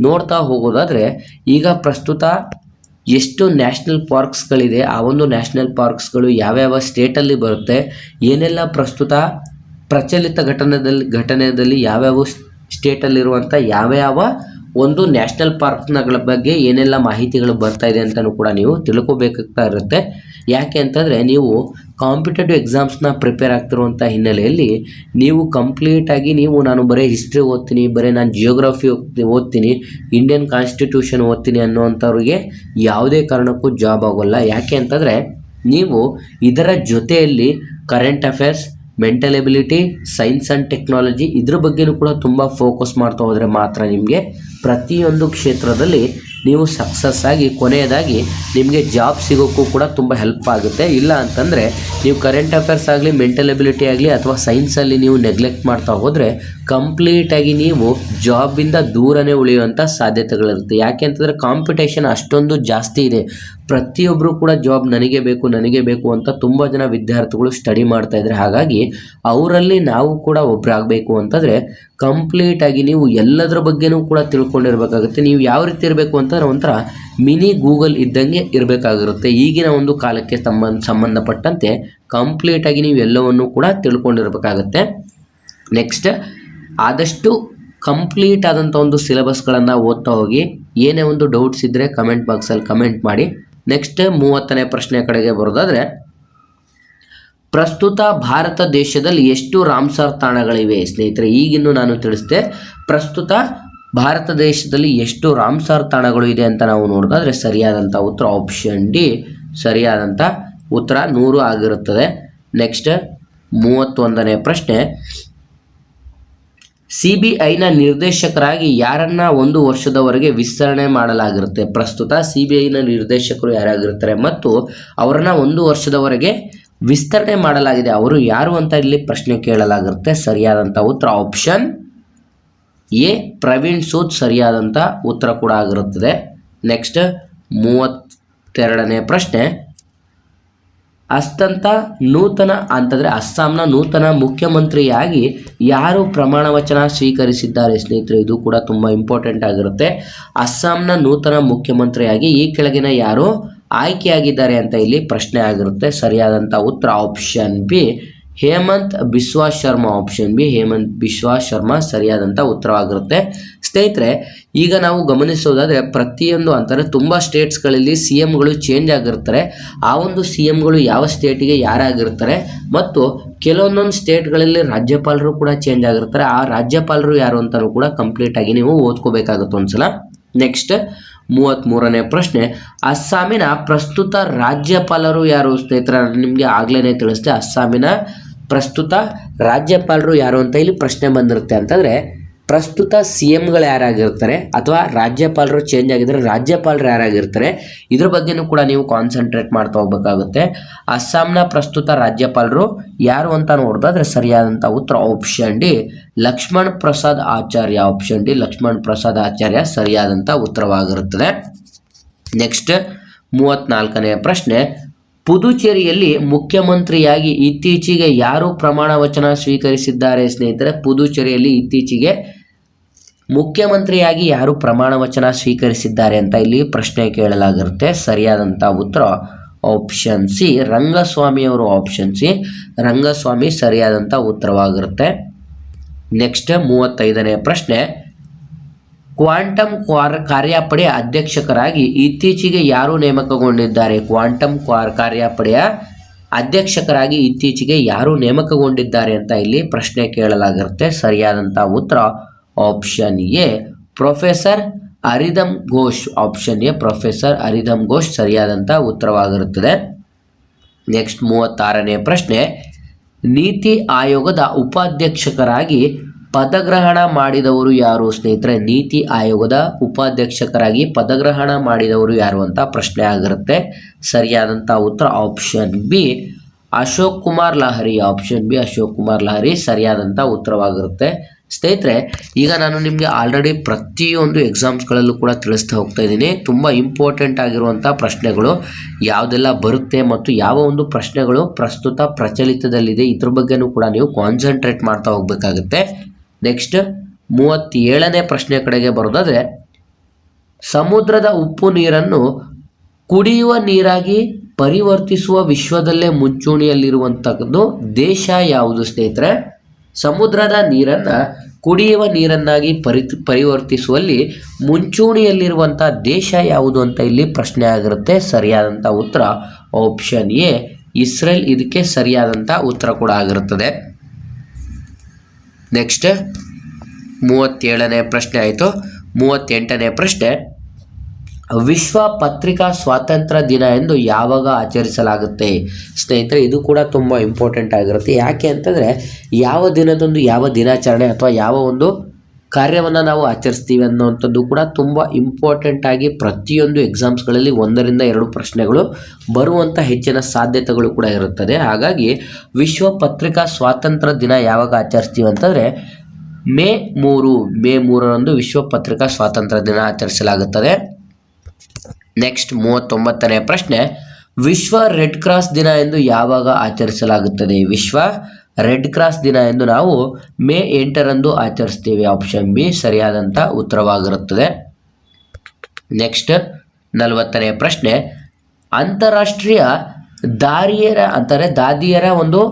ನೋಡ್ತಾ ಹೋಗೋದಾದರೆ, ಈಗ ಪ್ರಸ್ತುತ ಎಷ್ಟು ನ್ಯಾಷನಲ್ ಪಾರ್ಕ್ಸ್ಗಳಿದೆ, ಆ ಒಂದು ನ್ಯಾಷನಲ್ ಪಾರ್ಕ್ಸ್ಗಳು ಯಾವ್ಯಾವ ಸ್ಟೇಟಲ್ಲಿ ಬರುತ್ತೆ, ಏನೆಲ್ಲ ಪ್ರಸ್ತುತ ಪ್ರಚಲಿತ ಘಟನೆಯಲ್ಲಿ ಯಾವ್ಯಾವ ಸ್ಟೇಟಲ್ಲಿರುವಂಥ ಯಾವ ಒಂದು ನ್ಯಾಷನಲ್ ಪಾರ್ಕ್ಗಳ ಬಗ್ಗೆ ಏನೆಲ್ಲ ಮಾಹಿತಿಗಳು ಬರ್ತಾ ಇದೆ ಅಂತಲೂ ಕೂಡ ನೀವು ತಿಳ್ಕೊಬೇಕಾಗ್ತಾ ಇರುತ್ತೆ. ಯಾಕೆ ಅಂತಂದರೆ, ನೀವು ಕಾಂಪಿಟೇಟಿವ್ ಎಕ್ಸಾಮ್ಸ್ನ ಪ್ರಿಪೇರ್ ಆಗ್ತಿರುವಂಥ ಹಿನ್ನೆಲೆಯಲ್ಲಿ ನೀವು ಕಂಪ್ಲೀಟಾಗಿ ನಾನು ಬರೀ ಹಿಸ್ಟ್ರಿ ಓದ್ತೀನಿ, ಬರೀ ನಾನು ಜಿಯೋಗ್ರಫಿ ಓದ್ತೀನಿ, ಇಂಡಿಯನ್ ಕಾನ್ಸ್ಟಿಟ್ಯೂಷನ್ ಓದ್ತೀನಿ ಅನ್ನೋವಂಥವ್ರಿಗೆ ಯಾವುದೇ ಕಾರಣಕ್ಕೂ ಜಾಬ್ ಆಗೋಲ್ಲ. ಯಾಕೆ ಅಂತಂದರೆ, ನೀವು ಇದರ ಜೊತೆಯಲ್ಲಿ current affairs, mental ability, science and technology ಇದ್ರ ಬಗ್ಗೆನೂ ಕೂಡ ತುಂಬ ಫೋಕಸ್ ಮಾಡ್ತಾ ಹೋದರೆ ಮಾತ್ರ ನಿಮಗೆ ಪ್ರತಿಯೊಂದು ಕ್ಷೇತ್ರದಲ್ಲಿ ನೀವು ಸಕ್ಸಸ್ ಆಗಿ ಕೊನೆಯದಾಗಿ ನಿಮಗೆ ಜಾಬ್ ಸಿಗೋಕ್ಕೂ ಕೂಡ ತುಂಬ ಹೆಲ್ಪ್ ಆಗುತ್ತೆ. ಇಲ್ಲ ಅಂತಂದರೆ ನೀವು ಕರೆಂಟ್ ಅಫೇರ್ಸ್ ಆಗಲಿ, ಮೆಂಟಲ್ ಎಬಿಲಿಟಿ ಆಗಲಿ ಅಥವಾ ಸೈನ್ಸಲ್ಲಿ ನೀವು ನೆಗ್ಲೆಕ್ಟ್ ಮಾಡ್ತಾ ಹೋದರೆ ಕಂಪ್ಲೀಟಾಗಿ ನೀವು ಜಾಬಿಂದ ದೂರನೇ ಉಳಿಯುವಂಥ ಸಾಧ್ಯತೆಗಳಿರುತ್ತೆ. ಯಾಕೆ ಅಂತಂದರೆ ಕಾಂಪಿಟೇಷನ್ ಅಷ್ಟೊಂದು ಜಾಸ್ತಿ ಇದೆ. ಪ್ರತಿಯೊಬ್ಬರು ಕೂಡ ಜಾಬ್ ನನಗೆ ಬೇಕು ಅಂತ ತುಂಬ ಜನ ವಿದ್ಯಾರ್ಥಿಗಳು ಸ್ಟಡಿ ಮಾಡ್ತಾ ಇದ್ದಾರೆ. ಹಾಗಾಗಿ ಅವರಲ್ಲಿ ನಾವು ಕೂಡ ಒಬ್ಬರಾಗಬೇಕು ಅಂತಂದರೆ ಕಂಪ್ಲೀಟಾಗಿ ನೀವು ಎಲ್ಲದರ ಬಗ್ಗೆನೂ ಕೂಡ ತಿಳ್ಕೊಂಡಿರ್ಬೇಕಾಗುತ್ತೆ. ನೀವು ಯಾವ ರೀತಿ ಇರಬೇಕು ಅಂತಂದರೆ ಒಂಥರ ಮಿನಿ ಗೂಗಲ್ ಇದ್ದಂಗೆ ಇರಬೇಕಾಗಿರುತ್ತೆ. ಈಗಿನ ಒಂದು ಕಾಲಕ್ಕೆ ಸಂಬಂಧಪಟ್ಟಂತೆ ಕಂಪ್ಲೀಟಾಗಿ ನೀವು ಎಲ್ಲವನ್ನೂ ಕೂಡ ತಿಳ್ಕೊಂಡಿರ್ಬೇಕಾಗತ್ತೆ. ನೆಕ್ಸ್ಟ್ ಆದಷ್ಟು ಕಂಪ್ಲೀಟ್ ಆದಂಥ ಒಂದು ಸಿಲೆಬಸ್ಗಳನ್ನು ಓದ್ತಾ ಹೋಗಿ. ಏನೇ ಒಂದು ಡೌಟ್ಸ್ ಇದ್ದರೆ ಕಮೆಂಟ್ ಬಾಕ್ಸಲ್ಲಿ ಕಮೆಂಟ್ ಮಾಡಿ. ನೆಕ್ಸ್ಟ್ 30ನೇ ಪ್ರಶ್ನೆ ಕಡೆಗೆ ಬರೋದಾದರೆ, ಪ್ರಸ್ತುತ ಭಾರತ ದೇಶದಲ್ಲಿ ಎಷ್ಟು ರಾಮ್ಸರ್ ತಾಣಗಳಿವೆ ಸ್ನೇಹಿತರೆ? ಈಗಿನ್ನು ನಾನು ತಿಳಿಸಿದೆ ಪ್ರಸ್ತುತ ಭಾರತ ದೇಶದಲ್ಲಿ ಎಷ್ಟು ರಾಮ್ಸರ್ ತಾಣಗಳು ಇದೆ ಅಂತ ನಾವು ನೋಡೋದಾದರೆ ಸರಿಯಾದಂಥ ಉತ್ತರ ಆಪ್ಷನ್ ಡಿ ಸರಿಯಾದಂಥ ಉತ್ತರ 100 ಆಗಿರುತ್ತದೆ. ನೆಕ್ಸ್ಟ್ 31ನೇ ಪ್ರಶ್ನೆ, CBIನ ನಿರ್ದೇಶಕರಾಗಿ ಯಾರನ್ನ 1 ವರ್ಷದವರೆಗೆ ವಿಸ್ತರಣೆ ಮಾಡಲಾಗಿರುತ್ತೆ? ಪ್ರಸ್ತುತ CBIನ ನಿರ್ದೇಶಕರು ಯಾರಾಗಿರ್ತಾರೆ ಮತ್ತು ಅವರನ್ನ 1 ವರ್ಷದವರೆಗೆ ವಿಸ್ತರಣೆ ಮಾಡಲಾಗಿದೆ, ಅವರು ಯಾರು ಅಂತ ಇಲ್ಲಿ ಪ್ರಶ್ನೆ ಕೇಳಲಾಗಿರುತ್ತೆ. ಸರಿಯಾದಂಥ ಉತ್ತರ ಆಪ್ಷನ್ ಎ ಪ್ರವೀಣ್ ಸೂದ್ ಸರಿಯಾದಂಥ ಉತ್ತರ ಕೂಡ ಆಗಿರುತ್ತದೆ. ನೆಕ್ಸ್ಟ್ 32ನೇ ಪ್ರಶ್ನೆ, ಅಸ್ಸಾಂನ ನೂತನ ಮುಖ್ಯಮಂತ್ರಿಯಾಗಿ ಯಾರು ಪ್ರಮಾಣ ವಚನ ಸ್ವೀಕರಿಸಿದ್ದಾರೆ ಸ್ನೇಹಿತರೆ? ಇದು ಕೂಡ ತುಂಬ ಇಂಪಾರ್ಟೆಂಟ್ ಆಗಿರುತ್ತೆ. ಅಸ್ಸಾಂನ ನೂತನ ಮುಖ್ಯಮಂತ್ರಿಯಾಗಿ ಈ ಕೆಳಗಿನ ಯಾರು ಆಯ್ಕೆಯಾಗಿದ್ದಾರೆ ಅಂತ ಇಲ್ಲಿ ಪ್ರಶ್ನೆ ಆಗಿರುತ್ತೆ. ಸರಿಯಾದಂಥ ಉತ್ತರ option B Hemant Biswa Sharma. Option B Hemant Biswa Sharma ಸರಿಯಾದಂಥ ಉತ್ತರವಾಗಿರುತ್ತೆ. ಸ್ನೇಹಿತರೆ, ಈಗ ನಾವು ಗಮನಿಸೋದಾದರೆ ಪ್ರತಿಯೊಂದು ಅಂತಾರೆ ತುಂಬ ಸ್ಟೇಟ್ಸ್ಗಳಲ್ಲಿ CMಗಳು ಚೇಂಜ್ ಆಗಿರ್ತಾರೆ. ಆ ಒಂದು CMಗಳು ಯಾವ ಸ್ಟೇಟಿಗೆ ಯಾರಾಗಿರ್ತಾರೆ ಮತ್ತು ಕೆಲವೊಂದೊಂದು ಸ್ಟೇಟ್ಗಳಲ್ಲಿ ರಾಜ್ಯಪಾಲರು ಕೂಡ ಚೇಂಜ್ ಆಗಿರ್ತಾರೆ. ಆ ರಾಜ್ಯಪಾಲರು ಯಾರು ಅಂತಲೂ ಕೂಡ ಕಂಪ್ಲೀಟಾಗಿ ನೀವು ಓದ್ಕೋಬೇಕಾಗುತ್ತೆ ಒಂದ್ಸಲ. ನೆಕ್ಸ್ಟ್ 33ನೇ ಪ್ರಶ್ನೆ, ಅಸ್ಸಾಮಿನ ಪ್ರಸ್ತುತ ರಾಜ್ಯಪಾಲರು ಯಾರು ಸ್ನೇಹಿತರೆ? ನಿಮಗೆ ಆಗ್ಲೇ ತಿಳಿಸ್ತೆ ಅಸ್ಸಾಮಿನ ಪ್ರಸ್ತುತ ರಾಜ್ಯಪಾಲರು ಯಾರು ಅಂತ ಇಲ್ಲಿ ಪ್ರಶ್ನೆ ಬಂದಿರುತ್ತೆ. ಅಂತಂದರೆ ಪ್ರಸ್ತುತ CMಗಳು ಯಾರಾಗಿರ್ತಾರೆ ಅಥವಾ ರಾಜ್ಯಪಾಲರು ಚೇಂಜ್ ಆಗಿದ್ರೆ ರಾಜ್ಯಪಾಲರು ಯಾರಾಗಿರ್ತಾರೆ ಇದ್ರ ಬಗ್ಗೆನೂ ಕೂಡ ನೀವು ಕಾನ್ಸಂಟ್ರೇಟ್ ಮಾಡ್ತಾ ಹೋಗ್ಬೇಕಾಗುತ್ತೆ. ಅಸ್ಸಾಂನ ಪ್ರಸ್ತುತ ರಾಜ್ಯಪಾಲರು ಯಾರು ಅಂತ ನೋಡೋದಾದ್ರೆ ಸರಿಯಾದಂಥ ಉತ್ತರ ಆಪ್ಷನ್ ಡಿ ಲಕ್ಷ್ಮಣ್ ಪ್ರಸಾದ್ ಆಚಾರ್ಯ. ಆಪ್ಷನ್ ಡಿ ಲಕ್ಷ್ಮಣ್ ಪ್ರಸಾದ್ ಆಚಾರ್ಯ ಸರಿಯಾದಂಥ ಉತ್ತರವಾಗಿರುತ್ತದೆ. ನೆಕ್ಸ್ಟ್ 34ನೇ ಪ್ರಶ್ನೆ, ಪುದುಚೇರಿಯಲ್ಲಿ ಮುಖ್ಯಮಂತ್ರಿಯಾಗಿ ಇತ್ತೀಚೆಗೆ ಯಾರು ಪ್ರಮಾಣ ವಚನ ಸ್ವೀಕರಿಸಿದ್ದಾರೆ ಸ್ನೇಹಿತರೆ? ಪುದುಚೇರಿಯಲ್ಲಿ ಇತ್ತೀಚೆಗೆ ಮುಖ್ಯಮಂತ್ರಿಯಾಗಿ ಯಾರು ಪ್ರಮಾಣ ವಚನ ಸ್ವೀಕರಿಸಿದ್ದಾರೆ ಅಂತ ಇಲ್ಲಿ ಪ್ರಶ್ನೆ ಕೇಳಲಾಗಿರುತ್ತೆ. ಸರಿಯಾದಂಥ ಉತ್ತರ ಆಪ್ಷನ್ ಸಿ ರಂಗಸ್ವಾಮಿ ಅವರು. ಆಪ್ಷನ್ ಸಿ ರಂಗಸ್ವಾಮಿ ಸರಿಯಾದಂಥ ಉತ್ತರವಾಗಿರುತ್ತೆ. ನೆಕ್ಸ್ಟ್ 35ನೇ ಪ್ರಶ್ನೆ, ಕ್ವಾಂಟಮ್ ಕಾರ್ಯಪಡೆಯ ಅಧ್ಯಕ್ಷಕರಾಗಿ ಇತ್ತೀಚೆಗೆ ಯಾರು ನೇಮಕಗೊಂಡಿದ್ದಾರೆ? ಕ್ವಾಂಟಮ್ ಕಾರ್ಯಪಡೆಯ ಅಧ್ಯಕ್ಷಕರಾಗಿ ಇತ್ತೀಚೆಗೆ ಯಾರು ನೇಮಕಗೊಂಡಿದ್ದಾರೆ ಅಂತ ಇಲ್ಲಿ ಪ್ರಶ್ನೆ ಕೇಳಲಾಗಿರುತ್ತೆ. ಸರಿಯಾದಂಥ ಉತ್ತರ option A professor Aridam Ghosh. Option A professor Aridam Ghosh ಸರಿಯಾದಂಥ ಉತ್ತರವಾಗಿರುತ್ತದೆ. ನೆಕ್ಸ್ಟ್ 36ನೇ ಪ್ರಶ್ನೆ, ನೀತಿ ಆಯೋಗದ ಉಪಾಧ್ಯಕ್ಷಕರಾಗಿ ಪದಗ್ರಹಣ ಮಾಡಿದವರು ಯಾರು ಸ್ನೇಹಿತರೆ? ನೀತಿ ಆಯೋಗದ ಉಪಾಧ್ಯಕ್ಷಕರಾಗಿ ಪದಗ್ರಹಣ ಮಾಡಿದವರು ಯಾರು ಅಂತ ಪ್ರಶ್ನೆ ಆಗಿರುತ್ತೆ. ಸರಿಯಾದಂಥ ಉತ್ತರ option B Ashok Kumar Lahari. Option B Ashok Kumar Lahari ಸರಿಯಾದಂಥ ಉತ್ತರವಾಗಿರುತ್ತೆ. ಸ್ನೇಹಿತರೆ, ಈಗ ನಾನು ನಿಮಗೆ ಆಲ್ರೆಡಿ ಪ್ರತಿಯೊಂದು ಎಕ್ಸಾಮ್ಸ್ಗಳಲ್ಲೂ ಕೂಡ ತಿಳಿಸ್ತಾ ಹೋಗ್ತಾ ಇದ್ದೀನಿ. ತುಂಬ ಇಂಪಾರ್ಟೆಂಟ್ ಆಗಿರುವಂಥ ಪ್ರಶ್ನೆಗಳು ಯಾವುದೆಲ್ಲ ಬರುತ್ತೆ ಮತ್ತು ಯಾವ ಒಂದು ಪ್ರಶ್ನೆಗಳು ಪ್ರಸ್ತುತ ಪ್ರಚಲಿತದಲ್ಲಿದೆ ಇದ್ರ ಬಗ್ಗೆನೂ ಕೂಡ ನೀವು ಕಾನ್ಸಂಟ್ರೇಟ್ ಮಾಡ್ತಾ ಹೋಗಬೇಕಾಗುತ್ತೆ. ನೆಕ್ಸ್ಟ್ 37ನೇ ಪ್ರಶ್ನೆ ಕಡೆಗೆ ಬರೋದಾದರೆ, ಸಮುದ್ರದ ಉಪ್ಪು ನೀರನ್ನು ಕುಡಿಯುವ ನೀರಾಗಿ ಪರಿವರ್ತಿಸುವ ವಿಶ್ವದಲ್ಲೇ ಮುಂಚೂಣಿಯಲ್ಲಿರುವಂಥದ್ದು ದೇಶ ಯಾವುದು ಸ್ನೇಹಿತರೆ? ಸಮುದ್ರದ ನೀರನ್ನು ಕುಡಿಯುವ ನೀರನ್ನಾಗಿ ಪರಿವರ್ತಿಸುವಲ್ಲಿ ಮುಂಚೂಣಿಯಲ್ಲಿರುವಂಥ ದೇಶ ಯಾವುದು ಅಂತ ಇಲ್ಲಿ ಪ್ರಶ್ನೆ ಆಗಿರುತ್ತೆ. ಸರಿಯಾದಂಥ ಉತ್ತರ ಆಪ್ಷನ್ ಎ ಇಸ್ರೇಲ್ ಇದಕ್ಕೆ ಸರಿಯಾದಂಥ ಉತ್ತರ ಕೂಡ ಆಗಿರುತ್ತದೆ. ನೆಕ್ಸ್ಟ್ 37ನೇ ಪ್ರಶ್ನೆ ಆಯಿತು. 38ನೇ ಪ್ರಶ್ನೆ, ವಿಶ್ವ ಪತ್ರಿಕಾ ಸ್ವಾತಂತ್ರ್ಯ ದಿನ ಎಂದು ಯಾವಾಗ ಆಚರಿಸಲಾಗುತ್ತೆ ಸ್ನೇಹಿತರೆ? ಇದು ಕೂಡ ತುಂಬ ಇಂಪಾರ್ಟೆಂಟ್ ಆಗಿರುತ್ತೆ. ಯಾಕೆ ಅಂತಂದರೆ ಯಾವ ದಿನದಂದು ಯಾವ ದಿನಾಚರಣೆ ಅಥವಾ ಯಾವ ಒಂದು ಕಾರ್ಯವನ್ನು ನಾವು ಆಚರಿಸ್ತೀವಿ ಅನ್ನೋವಂಥದ್ದು ಕೂಡ ತುಂಬ ಇಂಪಾರ್ಟೆಂಟ್ ಆಗಿ ಪ್ರತಿಯೊಂದು ಎಕ್ಸಾಮ್ಸ್ಗಳಲ್ಲಿ 1ರಿಂದ 2 ಪ್ರಶ್ನೆಗಳು ಬರುವಂಥ ಹೆಚ್ಚಿನ ಸಾಧ್ಯತೆಗಳು ಕೂಡ ಇರುತ್ತದೆ. ಹಾಗಾಗಿ ವಿಶ್ವ ಪತ್ರಿಕಾ ಸ್ವಾತಂತ್ರ್ಯ ದಿನ ಯಾವಾಗ ಆಚರಿಸ್ತೀವಿ ಅಂತಂದರೆ ಮೇ 3ರಂದು ವಿಶ್ವ ಪತ್ರಿಕಾ ಸ್ವಾತಂತ್ರ್ಯ ದಿನ ಆಚರಿಸಲಾಗುತ್ತದೆ. ನೆಕ್ಸ್ಟ್ 39ನೇ ಪ್ರಶ್ನೆ, ವಿಶ್ವ ರೆಡ್ ಕ್ರಾಸ್ ದಿನ ಎಂದು ಯಾವಾಗ ಆಚರಿಸಲಾಗುತ್ತದೆ? ವಿಶ್ವ ರೆಡ್ ಕ್ರಾಸ್ ದಿನ ಎಂದು ನಾವು ಮೇ 8ರಂದು ಆಚರಿಸ್ತೀವಿ. ಆಪ್ಷನ್ ಬಿ ಸರಿಯಾದಂಥ ಉತ್ತರವಾಗಿರುತ್ತದೆ. ನೆಕ್ಸ್ಟ್ 40ನೇ ಪ್ರಶ್ನೆ, ಅಂತಾರಾಷ್ಟ್ರೀಯ ದಾದಿಯರ ಒಂದು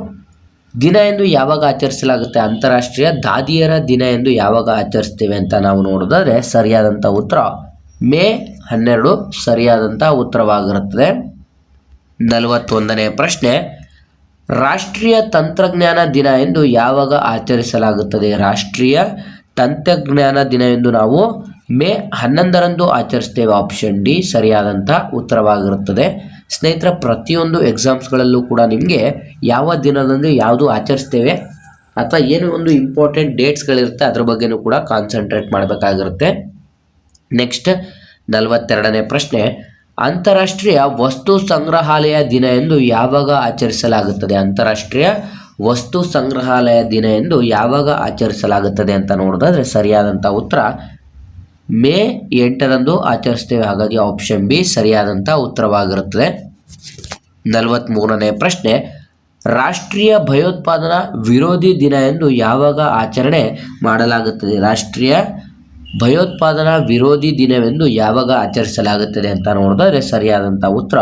ದಿನ ಎಂದು ಯಾವಾಗ ಆಚರಿಸಲಾಗುತ್ತೆ? ಅಂತಾರಾಷ್ಟ್ರೀಯ ದಾದಿಯರ ದಿನ ಎಂದು ಯಾವಾಗ ಆಚರಿಸ್ತೇವೆ ಅಂತ ನಾವು ನೋಡೋದಾದರೆ ಸರಿಯಾದಂಥ ಉತ್ತರ ಮೇ 12 ಸರಿಯಾದಂಥ ಉತ್ತರವಾಗಿರುತ್ತದೆ. 41ನೇ ಪ್ರಶ್ನೆ, ರಾಷ್ಟ್ರೀಯ ತಂತ್ರಜ್ಞಾನ ದಿನ ಎಂದು ಯಾವಾಗ ಆಚರಿಸಲಾಗುತ್ತದೆ? ರಾಷ್ಟ್ರೀಯ ತಂತ್ರಜ್ಞಾನ ದಿನ ಎಂದು ನಾವು ಮೇ 11ರಂದು ಆಚರಿಸ್ತೇವೆ. ಆಪ್ಷನ್ ಡಿ ಸರಿಯಾದಂಥ ಉತ್ತರವಾಗಿರುತ್ತದೆ. ಸ್ನೇಹಿತರ, ಪ್ರತಿಯೊಂದು ಎಕ್ಸಾಮ್ಸ್ಗಳಲ್ಲೂ ಕೂಡ ನಿಮಗೆ ಯಾವ ದಿನದಂದು ಯಾವುದು ಆಚರಿಸ್ತೇವೆ ಅಥವಾ ಏನು ಒಂದು ಇಂಪಾರ್ಟೆಂಟ್ ಡೇಟ್ಸ್ಗಳಿರುತ್ತೆ ಅದ್ರ ಬಗ್ಗೆನೂ ಕೂಡ ಕಾನ್ಸಂಟ್ರೇಟ್ ಮಾಡಬೇಕಾಗಿರುತ್ತೆ. ನೆಕ್ಸ್ಟ್ 42ನೇ ಪ್ರಶ್ನೆ, ಅಂತಾರಾಷ್ಟ್ರೀಯ ವಸ್ತು ಸಂಗ್ರಹಾಲಯ ದಿನ ಎಂದು ಯಾವಾಗ ಆಚರಿಸಲಾಗುತ್ತದೆ? ಅಂತಾರಾಷ್ಟ್ರೀಯ ವಸ್ತು ಸಂಗ್ರಹಾಲಯ ದಿನ ಎಂದು ಯಾವಾಗ ಆಚರಿಸಲಾಗುತ್ತದೆ ಅಂತ ನೋಡೋದಾದರೆ ಸರಿಯಾದಂಥ ಉತ್ತರ ಮೇ 8ರಂದು ಆಚರಿಸ್ತೇವೆ. ಹಾಗಾಗಿ ಆಪ್ಷನ್ ಬಿ ಸರಿಯಾದಂಥ ಉತ್ತರವಾಗಿರುತ್ತದೆ. 43ನೇ ಪ್ರಶ್ನೆ, ರಾಷ್ಟ್ರೀಯ ಭಯೋತ್ಪಾದನಾ ವಿರೋಧಿ ದಿನ ಎಂದು ಯಾವಾಗ ಆಚರಣೆ ಮಾಡಲಾಗುತ್ತದೆ? ರಾಷ್ಟ್ರೀಯ ಭಯೋತ್ಪಾದನಾ ವಿರೋಧಿ ದಿನವೆಂದು ಯಾವಾಗ ಆಚರಿಸಲಾಗುತ್ತದೆ ಅಂತ ನೋಡಿದ್ರೆ ಸರಿಯಾದಂಥ ಉತ್ತರ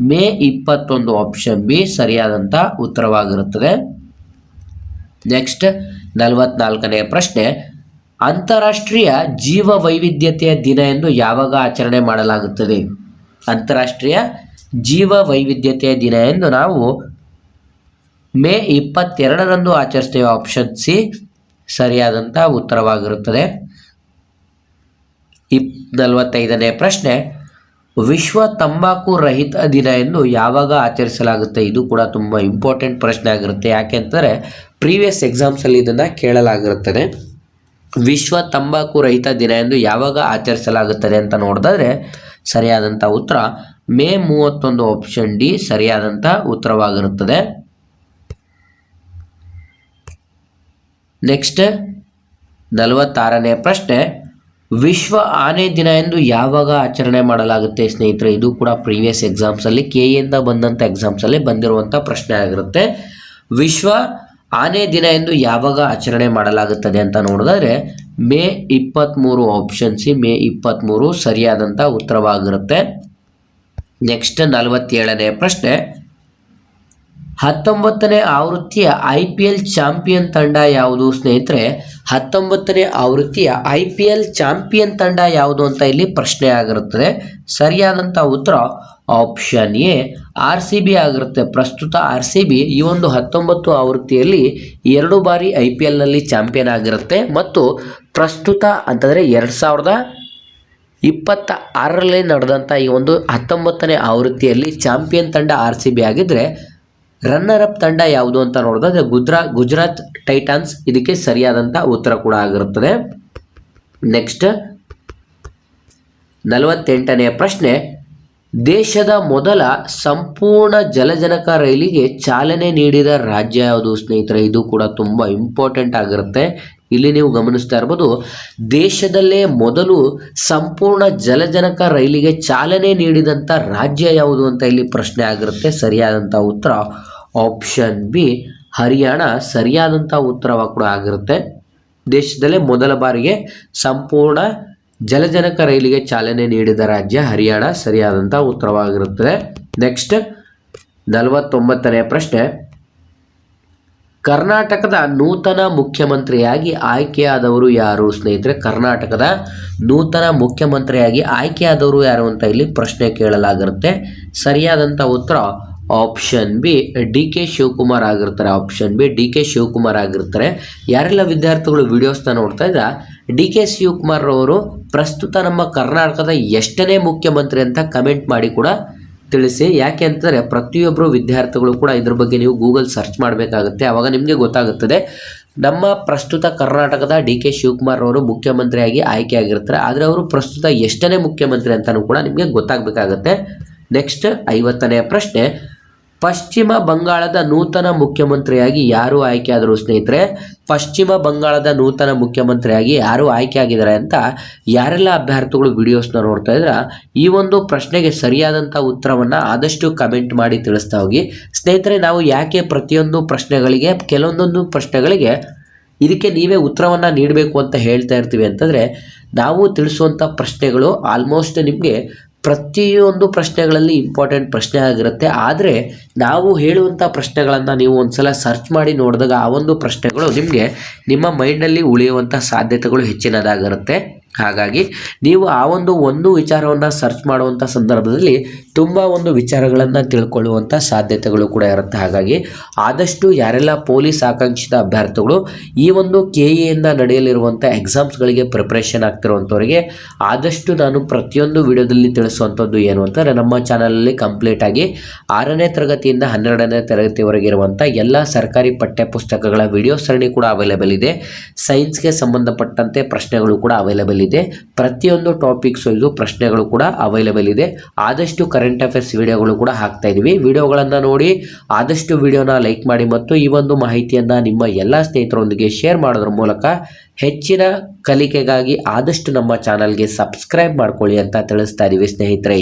ಮೇ 21. ಆಪ್ಷನ್ ಬಿ ಸರಿಯಾದಂಥ ಉತ್ತರವಾಗಿರುತ್ತದೆ. ನೆಕ್ಸ್ಟ್ 44ನೇ ಪ್ರಶ್ನೆ, ಅಂತಾರಾಷ್ಟ್ರೀಯ ಜೀವ ವೈವಿಧ್ಯತೆಯ ದಿನ ಎಂದು ಯಾವಾಗ ಆಚರಣೆ ಮಾಡಲಾಗುತ್ತದೆ? ಅಂತಾರಾಷ್ಟ್ರೀಯ ಜೀವ ವೈವಿಧ್ಯತೆಯ ದಿನ ಎಂದು ನಾವು ಮೇ 22ರಂದು ಆಚರಿಸ್ತೇವೆ. ಆಪ್ಷನ್ ಸಿ ಸರಿಯಾದಂಥ ಉತ್ತರವಾಗಿರುತ್ತದೆ. 45ನೇ ಪ್ರಶ್ನೆ, ವಿಶ್ವ ತಂಬಾಕು ರಹಿತ ದಿನ ಎಂದು ಯಾವಾಗ ಆಚರಿಸಲಾಗುತ್ತೆ? ಇದು ಕೂಡ ತುಂಬ ಇಂಪಾರ್ಟೆಂಟ್ ಪ್ರಶ್ನೆ ಆಗಿರುತ್ತೆ. ಯಾಕೆಂದರೆ ಪ್ರೀವಿಯಸ್ ಎಕ್ಸಾಮ್ಸಲ್ಲಿ ಇದನ್ನು ಕೇಳಲಾಗಿರುತ್ತದೆ. ವಿಶ್ವ ತಂಬಾಕು ರಹಿತ ದಿನ ಎಂದು ಯಾವಾಗ ಆಚರಿಸಲಾಗುತ್ತದೆ ಅಂತ ನೋಡಿದ್ರೆ ಸರಿಯಾದಂಥ ಉತ್ತರ ಮೇ 31. ಆಪ್ಷನ್ ಡಿ ಸರಿಯಾದಂಥ ಉತ್ತರವಾಗಿರುತ್ತದೆ. ನೆಕ್ಸ್ಟ್ 46ನೇ ಪ್ರಶ್ನೆ, ವಿಶ್ವ ಆನೆ ದಿನ ಎಂದು ಯಾವಾಗ ಆಚರಣೆ ಮಾಡಲಾಗುತ್ತೆ? ಸ್ನೇಹಿತರೆ, ಇದು ಕೂಡ ಪ್ರೀವಿಯಸ್ ಎಕ್ಸಾಮ್ಸಲ್ಲಿ ಕೆಎಯಿಂದ ಬಂದಂಥ ಎಕ್ಸಾಮ್ಸಲ್ಲಿ ಬಂದಿರುವಂಥ ಪ್ರಶ್ನೆ ಆಗಿರುತ್ತೆ. ವಿಶ್ವ ಆನೆ ದಿನ ಎಂದು ಯಾವಾಗ ಆಚರಣೆ ಮಾಡಲಾಗುತ್ತದೆ ಅಂತ ನೋಡಿದ್ರೆ ಮೇ 23. ಆಪ್ಷನ್ ಸಿ ಮೇ 23 ಸರಿಯಾದಂಥ ಉತ್ತರವಾಗಿರುತ್ತೆ. ನೆಕ್ಸ್ಟ್ 47ನೇ ಪ್ರಶ್ನೆ, 19ನೇ ಆವೃತ್ತಿಯ IPL ಚಾಂಪಿಯನ್ ತಂಡ ಯಾವುದು? ಸ್ನೇಹಿತರೆ, 19ನೇ ಆವೃತ್ತಿಯ IPL ಚಾಂಪಿಯನ್ ತಂಡ ಯಾವುದು ಅಂತ ಇಲ್ಲಿ ಪ್ರಶ್ನೆ ಆಗಿರುತ್ತದೆ. ಸರಿಯಾದಂಥ ಉತ್ತರ ಆಪ್ಷನ್ ಎ RCB ಆಗಿರುತ್ತೆ. ಪ್ರಸ್ತುತ RCB ಈ ಒಂದು 19 ಆವೃತ್ತಿಯಲ್ಲಿ 2 ಬಾರಿ IPLನಲ್ಲಿ ಚಾಂಪಿಯನ್ ಆಗಿರುತ್ತೆ ಮತ್ತು ಪ್ರಸ್ತುತ ಅಂತಂದರೆ 2026ರಲ್ಲಿ ನಡೆದಂಥ ಈ ಒಂದು 19ನೇ ಆವೃತ್ತಿಯಲ್ಲಿ ಚಾಂಪಿಯನ್ ತಂಡ RCB ಆಗಿದ್ದರೆ ರನ್ನರ್ ಅಪ್ ತಂಡ ಯಾವುದು ಅಂತ ನೋಡಿದ್ರೆ ಗುಜರಾತ್ ಟೈಟಾನ್ಸ್ ಇದಕ್ಕೆ ಸರಿಯಾದಂಥ ಉತ್ತರ ಕೂಡ ಆಗಿರುತ್ತದೆ. ನೆಕ್ಸ್ಟ್ 48ನೇ ಪ್ರಶ್ನೆ, ದೇಶದ ಮೊದಲ ಸಂಪೂರ್ಣ ಜಲಜನಕ ರೈಲಿಗೆ ಚಾಲನೆ ನೀಡಿದ ರಾಜ್ಯ ಯಾವುದು? ಸ್ನೇಹಿತರೆ, ಇದು ಕೂಡ ತುಂಬ ಇಂಪಾರ್ಟೆಂಟ್ ಆಗಿರುತ್ತೆ. ಇಲ್ಲಿ ನೀವು ಗಮನಿಸ್ತಾ ಇರ್ಬೋದು, ದೇಶದಲ್ಲೇ ಮೊದಲು ಸಂಪೂರ್ಣ ಜಲಜನಕ ರೈಲಿಗೆ ಚಾಲನೆ ನೀಡಿದಂಥ ರಾಜ್ಯ ಯಾವುದು ಅಂತ ಇಲ್ಲಿ ಪ್ರಶ್ನೆ ಆಗಿರುತ್ತೆ. ಸರಿಯಾದಂಥ ಉತ್ತರ ಆಪ್ಷನ್ ಬಿ ಹರಿಯಾಣ ಸರಿಯಾದಂಥ ಉತ್ತರವಾಗಿ ಕೂಡ ಆಗಿರುತ್ತೆ. ದೇಶದಲ್ಲೇ ಮೊದಲ ಬಾರಿಗೆ ಸಂಪೂರ್ಣ ಜಲಜನಕ ರೈಲಿಗೆ ಚಾಲನೆ ನೀಡಿದ ರಾಜ್ಯ ಹರಿಯಾಣ ಸರಿಯಾದಂಥ ಉತ್ತರವಾಗಿರುತ್ತದೆ. ನೆಕ್ಸ್ಟ್ 49ನೇ ಪ್ರಶ್ನೆ, ಕರ್ನಾಟಕದ ನೂತನ ಮುಖ್ಯಮಂತ್ರಿಯಾಗಿ ಆಯ್ಕೆಯಾದವರು ಯಾರು? ಸ್ನೇಹಿತರೆ, ಕರ್ನಾಟಕದ ನೂತನ ಮುಖ್ಯಮಂತ್ರಿಯಾಗಿ ಆಯ್ಕೆಯಾದವರು ಯಾರು ಅಂತ ಇಲ್ಲಿ ಪ್ರಶ್ನೆ ಕೇಳಲಾಗಿರುತ್ತೆ. ಸರಿಯಾದಂಥ ಉತ್ತರ ಆಪ್ಷನ್ ಬಿ DK ಶಿವಕುಮಾರ್ ಆಗಿರ್ತಾರೆ. ಆಪ್ಷನ್ ಬಿ DK ಶಿವಕುಮಾರ್ ಆಗಿರ್ತಾರೆ. ಯಾರೆಲ್ಲ ವಿದ್ಯಾರ್ಥಿಗಳು ವಿಡಿಯೋಸ್ನ ನೋಡ್ತಾ ಇದ್ದ DK ಶಿವಕುಮಾರ್ ಅವರು ಪ್ರಸ್ತುತ ನಮ್ಮ ಕರ್ನಾಟಕದ ಎಷ್ಟನೇ ಮುಖ್ಯಮಂತ್ರಿ ಅಂತ ಕಮೆಂಟ್ ಮಾಡಿ ಕೂಡ ತಿಳಿಸಿ. ಯಾಕೆ ಅಂತಂದರೆ ಪ್ರತಿಯೊಬ್ಬರು ವಿದ್ಯಾರ್ಥಿಗಳು ಕೂಡ ಇದ್ರ ಬಗ್ಗೆ ನೀವು ಗೂಗಲ್ ಸರ್ಚ್ ಮಾಡಬೇಕಾಗುತ್ತೆ. ಆವಾಗ ನಿಮಗೆ ಗೊತ್ತಾಗುತ್ತದೆ ನಮ್ಮ ಪ್ರಸ್ತುತ ಕರ್ನಾಟಕದ DK ಶಿವಕುಮಾರ್ ಅವರು ಮುಖ್ಯಮಂತ್ರಿಯಾಗಿ ಆಯ್ಕೆಯಾಗಿರ್ತಾರೆ. ಆದರೆ ಅವರು ಪ್ರಸ್ತುತ ಎಷ್ಟನೇ ಮುಖ್ಯಮಂತ್ರಿ ಅಂತಲೂ ಕೂಡ ನಿಮಗೆ ಗೊತ್ತಾಗಬೇಕಾಗತ್ತೆ. ನೆಕ್ಸ್ಟ್ 50ನೇ ಪ್ರಶ್ನೆ, ಪಶ್ಚಿಮ ಬಂಗಾಳದ ನೂತನ ಮುಖ್ಯಮಂತ್ರಿಯಾಗಿ ಯಾರು ಆಯ್ಕೆಯಾದರು? ಸ್ನೇಹಿತರೆ, ಪಶ್ಚಿಮ ಬಂಗಾಳದ ನೂತನ ಮುಖ್ಯಮಂತ್ರಿಯಾಗಿ ಯಾರು ಆಯ್ಕೆಯಾಗಿದ್ದಾರೆ ಅಂತ ಯಾರೆಲ್ಲ ಅಭ್ಯರ್ಥಿಗಳು ವಿಡಿಯೋಸ್ನ ನೋಡ್ತಾ ಇದ್ರೆ ಈ ಒಂದು ಪ್ರಶ್ನೆಗೆ ಸರಿಯಾದಂಥ ಉತ್ತರವನ್ನು ಆದಷ್ಟು ಕಮೆಂಟ್ ಮಾಡಿ ತಿಳಿಸ್ತಾ ಹೋಗಿ. ಸ್ನೇಹಿತರೆ, ನಾವು ಯಾಕೆ ಪ್ರತಿಯೊಂದು ಪ್ರಶ್ನೆಗಳಿಗೆ ಕೆಲವೊಂದೊಂದು ಪ್ರಶ್ನೆಗಳಿಗೆ ಇದಕ್ಕೆ ನೀವೇ ಉತ್ತರವನ್ನು ನೀಡಬೇಕು ಅಂತ ಹೇಳ್ತಾ ಇರ್ತೀವಿ ಅಂತಂದರೆ ನಾವು ತಿಳಿಸುವಂಥ ಪ್ರಶ್ನೆಗಳು ಆಲ್ಮೋಸ್ಟ್ ನಿಮಗೆ ಪ್ರತಿಯೊಂದು ಪ್ರಶ್ನೆಗಳಲ್ಲಿ ಇಂಪಾರ್ಟೆಂಟ್ ಪ್ರಶ್ನೆ ಆಗಿರುತ್ತೆ. ಆದರೆ ನಾವು ಹೇಳುವಂಥ ಪ್ರಶ್ನೆಗಳನ್ನು ನೀವು ಒಂದ್ಸಲ ಸರ್ಚ್ ಮಾಡಿ ನೋಡಿದಾಗ ಆ ಒಂದು ಪ್ರಶ್ನೆಗಳು ನಿಮಗೆ ನಿಮ್ಮ ಮೈಂಡಲ್ಲಿ ಉಳಿಯುವಂಥ ಸಾಧ್ಯತೆಗಳು ಹೆಚ್ಚಿನದಾಗಿರುತ್ತೆ. ಹಾಗಾಗಿ ನೀವು ಆ ಒಂದು ವಿಚಾರವನ್ನು ಸರ್ಚ್ ಮಾಡುವಂಥ ಸಂದರ್ಭದಲ್ಲಿ ತುಂಬ ಒಂದು ವಿಚಾರಗಳನ್ನು ತಿಳ್ಕೊಳ್ಳುವಂಥ ಸಾಧ್ಯತೆಗಳು ಕೂಡ ಇರುತ್ತೆ. ಹಾಗಾಗಿ ಆದಷ್ಟು ಯಾರೆಲ್ಲ ಪೊಲೀಸ್ ಆಕಾಂಕ್ಷಿತ ಅಭ್ಯರ್ಥಿಗಳು ಈ ಒಂದು KEಯಿಂದ ನಡೆಯಲಿರುವಂಥ ಎಕ್ಸಾಮ್ಸ್ಗಳಿಗೆ ಪ್ರಿಪ್ರೇಷನ್ ಆಗ್ತಿರುವಂಥವರಿಗೆ ಆದಷ್ಟು ನಾನು ಪ್ರತಿಯೊಂದು ವಿಡಿಯೋದಲ್ಲಿ ತಿಳಿಸುವಂಥದ್ದು ಏನು ಅಂತಂದರೆ, ನಮ್ಮ ಚಾನಲಲ್ಲಿ ಕಂಪ್ಲೀಟ್ ಆಗಿ 6ನೇ ತರಗತಿಯಿಂದ 12ನೇ ತರಗತಿವರೆಗೆ ಇರುವಂಥ ಎಲ್ಲ ಸರ್ಕಾರಿ ಪಠ್ಯ ಪುಸ್ತಕಗಳ ವಿಡಿಯೋ ಸರಣಿ ಕೂಡ ಅವೈಲೇಬಲ್ ಇದೆ. ಸೈನ್ಸ್ಗೆ ಸಂಬಂಧಪಟ್ಟಂತೆ ಪ್ರಶ್ನೆಗಳು ಕೂಡ ಅವೈಲೇಬಲ್ ಇದೆ. ಪ್ರತಿಯೊಂದು ಟಾಪಿಕ್ಸ್ ಇದು ಪ್ರಶ್ನೆಗಳು ಕೂಡ ಅವೈಲೇಬಲ್ ಇದೆ. ಆದಷ್ಟು ಕರೆಂಟ್ ಅಫೇರ್ಸ್ ವಿಡಿಯೋಗಳು ಕೂಡ ಹಾಕ್ತಾ ಇದೀವಿ. ವಿಡಿಯೋಗಳನ್ನು ನೋಡಿ ಆದಷ್ಟು ವಿಡಿಯೋನ ಲೈಕ್ ಮಾಡಿ ಮತ್ತು ಈ ಒಂದು ಮಾಹಿತಿಯನ್ನು ನಿಮ್ಮ ಎಲ್ಲ ಸ್ನೇಹಿತರೊಂದಿಗೆ ಶೇರ್ ಮಾಡೋದ್ರ ಮೂಲಕ ಹೆಚ್ಚಿನ ಕಲಿಕೆಗಾಗಿ ಆದಷ್ಟು ನಮ್ಮ ಚಾನಲ್ಗೆ ಸಬ್ಸ್ಕ್ರೈಬ್ ಮಾಡ್ಕೊಳ್ಳಿ ಅಂತ ತಿಳಿಸ್ತಾ ಇದೀವಿ ಸ್ನೇಹಿತರೆ.